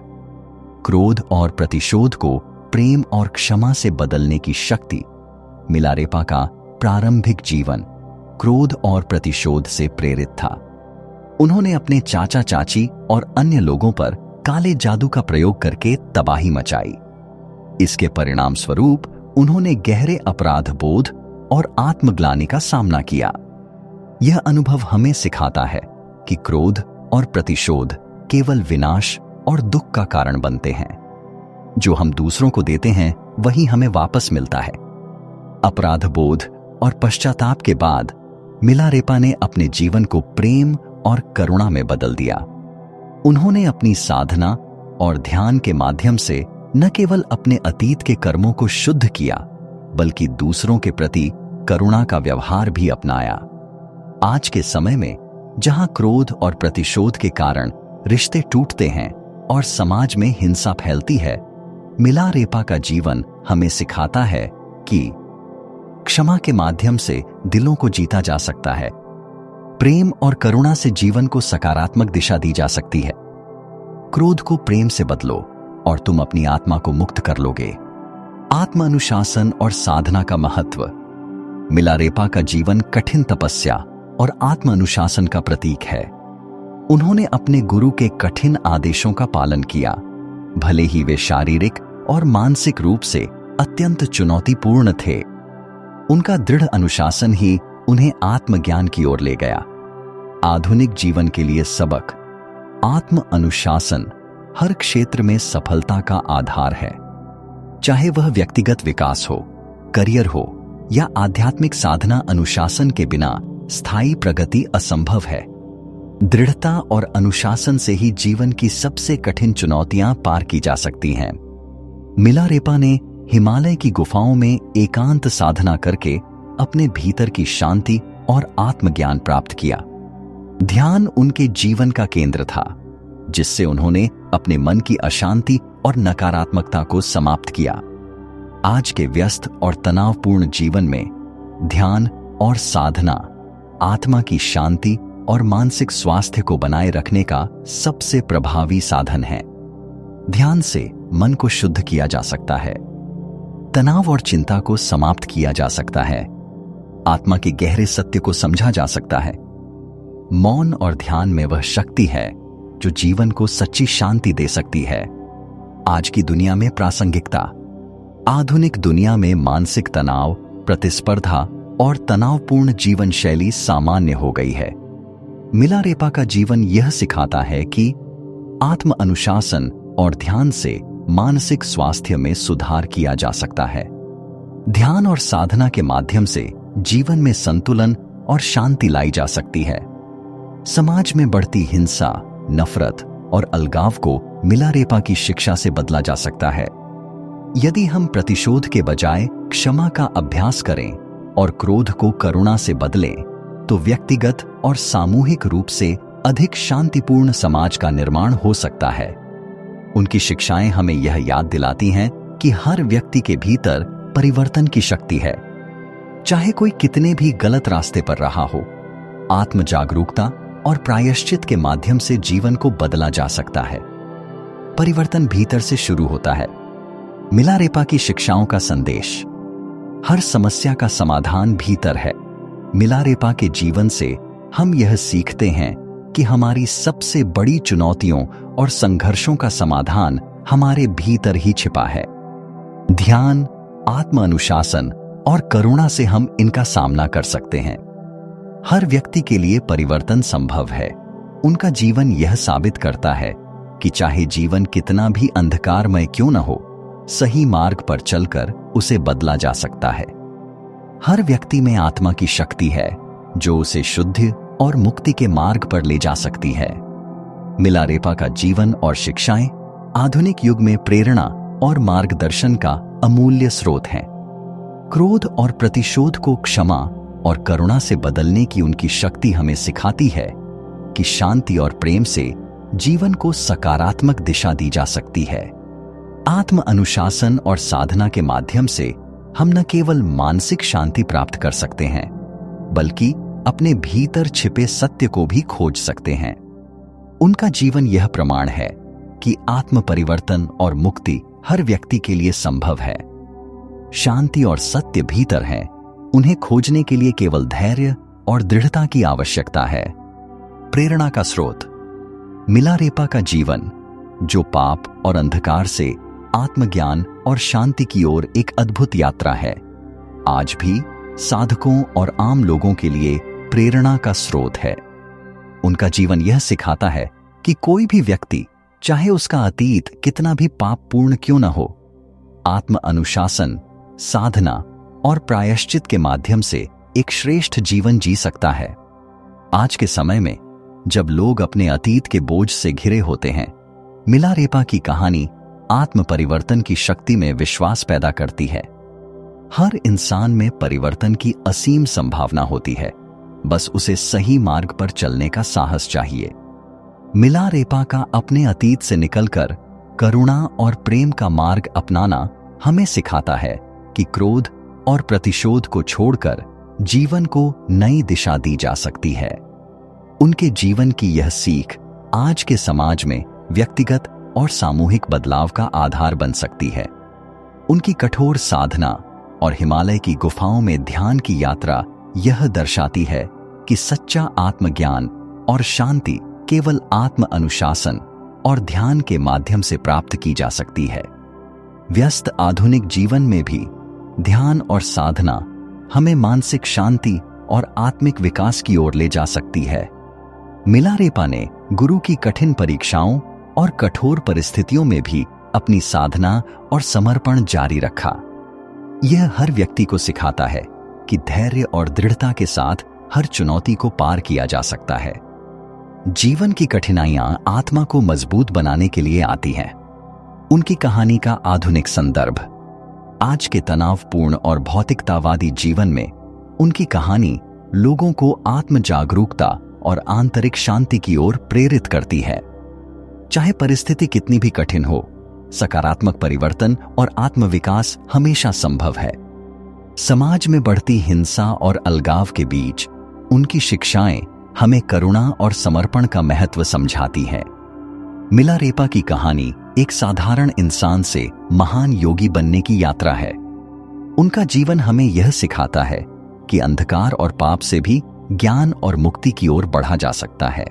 S1: क्रोध और प्रतिशोध को प्रेम और क्षमा से बदलने की शक्ति। मिलारेपा का प्रारंभिक जीवन क्रोध और प्रतिशोध से प्रेरित था। उन्होंने अपने चाचा चाची और अन्य लोगों पर काले जादू का प्रयोग करके तबाही मचाई। इसके परिणाम स्वरूप उन्होंने गहरे अपराध बोध और आत्मग्लानि का सामना किया। यह अनुभव हमें सिखाता है कि क्रोध और प्रतिशोध केवल विनाश और दुख का कारण बनते हैं। जो हम दूसरों को देते हैं वही हमें वापस मिलता है। अपराध बोध और पश्चाताप के बाद मिलारेपा ने अपने जीवन को प्रेम और करुणा में बदल दिया। उन्होंने अपनी साधना और ध्यान के माध्यम से न केवल अपने अतीत के कर्मों को शुद्ध किया, बल्कि दूसरों के प्रति करुणा का व्यवहार भी अपनाया। आज के समय में जहां क्रोध और प्रतिशोध के कारण रिश्ते टूटते हैं और समाज में हिंसा फैलती है, मिलारेपा का जीवन हमें सिखाता है कि क्षमा के माध्यम से दिलों को जीता जा सकता है। प्रेम और करुणा से जीवन को सकारात्मक दिशा दी जा सकती है। क्रोध को प्रेम से बदलो और तुम अपनी आत्मा को मुक्त कर लोगे। आत्म अनुशासन और साधना का महत्व। मिलारेपा का जीवन कठिन तपस्या और आत्म अनुशासन का प्रतीक है। उन्होंने अपने गुरु के कठिन आदेशों का पालन किया, भले ही वे शारीरिक और मानसिक रूप से अत्यंत चुनौतीपूर्ण थे। उनका दृढ़ अनुशासन ही उन्हें आत्मज्ञान की ओर ले गया। आधुनिक जीवन के लिए सबक। आत्म अनुशासन हर क्षेत्र में सफलता का आधार है, चाहे वह व्यक्तिगत विकास हो, करियर हो या आध्यात्मिक साधना। अनुशासन के बिना स्थायी प्रगति असंभव है। दृढ़ता और अनुशासन से ही जीवन की सबसे कठिन चुनौतियां पार की जा सकती हैं। मिलारेपा ने हिमालय की गुफाओं में एकांत साधना करके अपने भीतर की शांति और आत्मज्ञान प्राप्त किया। ध्यान उनके जीवन का केंद्र था, जिससे उन्होंने अपने मन की अशांति और नकारात्मकता को समाप्त किया। आज के व्यस्त और तनावपूर्ण जीवन में ध्यान और साधना आत्मा की शांति और मानसिक स्वास्थ्य को बनाए रखने का सबसे प्रभावी साधन है। ध्यान से मन को शुद्ध किया जा सकता है, तनाव और चिंता को समाप्त किया जा सकता है। आत्मा के गहरे सत्य को समझा जा सकता है। मौन और ध्यान में वह शक्ति है जो जीवन को सच्ची शांति दे सकती है। आज की दुनिया में प्रासंगिकता। आधुनिक दुनिया में मानसिक तनाव, प्रतिस्पर्धा और तनावपूर्ण जीवन शैली सामान्य हो गई है। मिलारेपा का जीवन यह सिखाता है कि आत्म अनुशासन और ध्यान से मानसिक स्वास्थ्य में सुधार किया जा सकता है। ध्यान और साधना के माध्यम से जीवन में संतुलन और शांति लाई जा सकती है। समाज में बढ़ती हिंसा, नफरत और अलगाव को मिलारेपा की शिक्षा से बदला जा सकता है। यदि हम प्रतिशोध के बजाय क्षमा का अभ्यास करें और क्रोध को करुणा से बदलें, तो व्यक्तिगत और सामूहिक रूप से अधिक शांतिपूर्ण समाज का निर्माण हो सकता है। उनकी शिक्षाएं हमें यह याद दिलाती हैं कि हर व्यक्ति के भीतर परिवर्तन की शक्ति है। चाहे कोई कितने भी गलत रास्ते पर रहा हो, आत्म जागरूकता और प्रायश्चित के माध्यम से जीवन को बदला जा सकता है। परिवर्तन भीतर से शुरू होता है। मिलारेपा की शिक्षाओं का संदेश। हर समस्या का समाधान भीतर है। मिलारेपा के जीवन से हम यह सीखते हैं कि हमारी सबसे बड़ी चुनौतियों और संघर्षों का समाधान हमारे भीतर ही छिपा है। ध्यान, आत्म अनुशासन और करुणा से हम इनका सामना कर सकते हैं। हर व्यक्ति के लिए परिवर्तन संभव है। उनका जीवन यह साबित करता है कि चाहे जीवन कितना भी अंधकारमय क्यों न हो, सही मार्ग पर चलकर उसे बदला जा सकता है। हर व्यक्ति में आत्मा की शक्ति है जो उसे शुद्ध और मुक्ति के मार्ग पर ले जा सकती है। मिलारेपा का जीवन और शिक्षाएं आधुनिक युग में प्रेरणा और मार्गदर्शन का अमूल्य स्रोत हैं। क्रोध और प्रतिशोध को क्षमा और करुणा से बदलने की उनकी शक्ति हमें सिखाती है कि शांति और प्रेम से जीवन को सकारात्मक दिशा दी जा सकती है। आत्म अनुशासन और साधना के माध्यम से हम न केवल मानसिक शांति प्राप्त कर सकते हैं, बल्कि अपने भीतर छिपे सत्य को भी खोज सकते हैं। उनका जीवन यह प्रमाण है कि आत्म परिवर्तन और मुक्ति हर व्यक्ति के लिए संभव है। शांति और सत्य भीतर है। उन्हें खोजने के लिए केवल धैर्य और दृढ़ता की आवश्यकता है। प्रेरणा का स्रोत। मिलारेपा का जीवन, जो पाप और अंधकार से आत्मज्ञान और शांति की ओर एक अद्भुत यात्रा है, आज भी साधकों और आम लोगों के लिए प्रेरणा का स्रोत है। उनका जीवन यह सिखाता है कि कोई भी व्यक्ति, चाहे उसका अतीत कितना भी पापपूर्ण क्यों न हो, आत्म अनुशासन, साधना और प्रायश्चित के माध्यम से एक श्रेष्ठ जीवन जी सकता है। आज के समय में जब लोग अपने अतीत के बोझ से घिरे होते हैं, मिलारेपा की कहानी आत्म परिवर्तन की शक्ति में विश्वास पैदा करती है। हर इंसान में परिवर्तन की असीम संभावना होती है, बस उसे सही मार्ग पर चलने का साहस चाहिए। मिलारेपा का अपने अतीत से निकलकर करुणा और प्रेम का मार्ग अपनाना हमें सिखाता है कि क्रोध और प्रतिशोध को छोड़कर जीवन को नई दिशा दी जा सकती है। उनके जीवन की यह सीख आज के समाज में व्यक्तिगत और सामूहिक बदलाव का आधार बन सकती है। उनकी कठोर साधना और हिमालय की गुफाओं में ध्यान की यात्रा यह दर्शाती है कि सच्चा आत्मज्ञान और शांति केवल आत्म अनुशासन और ध्यान के माध्यम से प्राप्त की जा सकती है। व्यस्त आधुनिक जीवन में भी ध्यान और साधना हमें मानसिक शांति और आत्मिक विकास की ओर ले जा सकती है। मिलारेपा ने गुरु की कठिन परीक्षाओं और कठोर परिस्थितियों में भी अपनी साधना और समर्पण जारी रखा। यह हर व्यक्ति को सिखाता है कि धैर्य और दृढ़ता के साथ हर चुनौती को पार किया जा सकता है। जीवन की कठिनाइयां आत्मा को मजबूत बनाने के लिए आती हैं। उनकी कहानी का आधुनिक संदर्भ। आज के तनावपूर्ण और भौतिकतावादी जीवन में उनकी कहानी लोगों को आत्म जागरूकता और आंतरिक शांति की ओर प्रेरित करती है। चाहे परिस्थिति कितनी भी कठिन हो, सकारात्मक परिवर्तन और आत्मविकास हमेशा संभव है। समाज में बढ़ती हिंसा और अलगाव के बीच उनकी शिक्षाएं हमें करुणा और समर्पण का महत्व समझाती है। मिलारेपा की कहानी एक साधारण इंसान से महान योगी बनने की यात्रा है। उनका जीवन हमें यह सिखाता है कि अंधकार और पाप से भी ज्ञान और मुक्ति की ओर बढ़ा जा सकता है।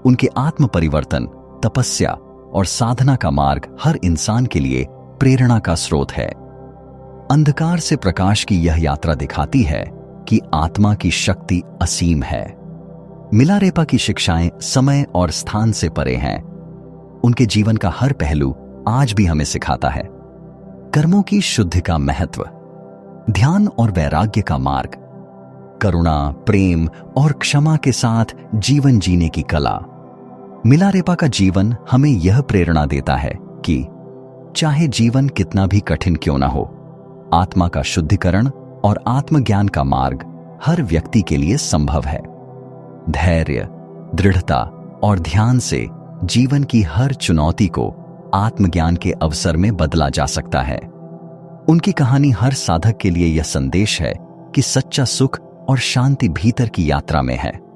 S1: उनके आत्म परिवर्तन, तपस्या और साधना का मार्ग हर इंसान के लिए प्रेरणा का स्रोत है। अंधकार से प्रकाश की यह यात्रा दिखाती है कि आत्मा की शक्ति असीम है। मिलारेपा की शिक्षाएं समय और स्थान से परे हैं। उनके जीवन का हर पहलू आज भी हमें सिखाता है। कर्मों की शुद्धि का महत्व, ध्यान और वैराग्य का मार्ग, करुणा, प्रेम और क्षमा के साथ जीवन जीने की कला। मिलारेपा का जीवन हमें यह प्रेरणा देता है कि चाहे जीवन कितना भी कठिन क्यों ना हो, आत्मा का शुद्धिकरण और आत्मज्ञान का मार्ग हर व्यक्ति के लिए संभव है। धैर्य, दृढ़ता और ध्यान से जीवन की हर चुनौती को आत्मज्ञान के अवसर में बदला जा सकता है। उनकी कहानी हर साधक के लिए यह संदेश है कि सच्चा सुख और शांति भीतर की यात्रा में है।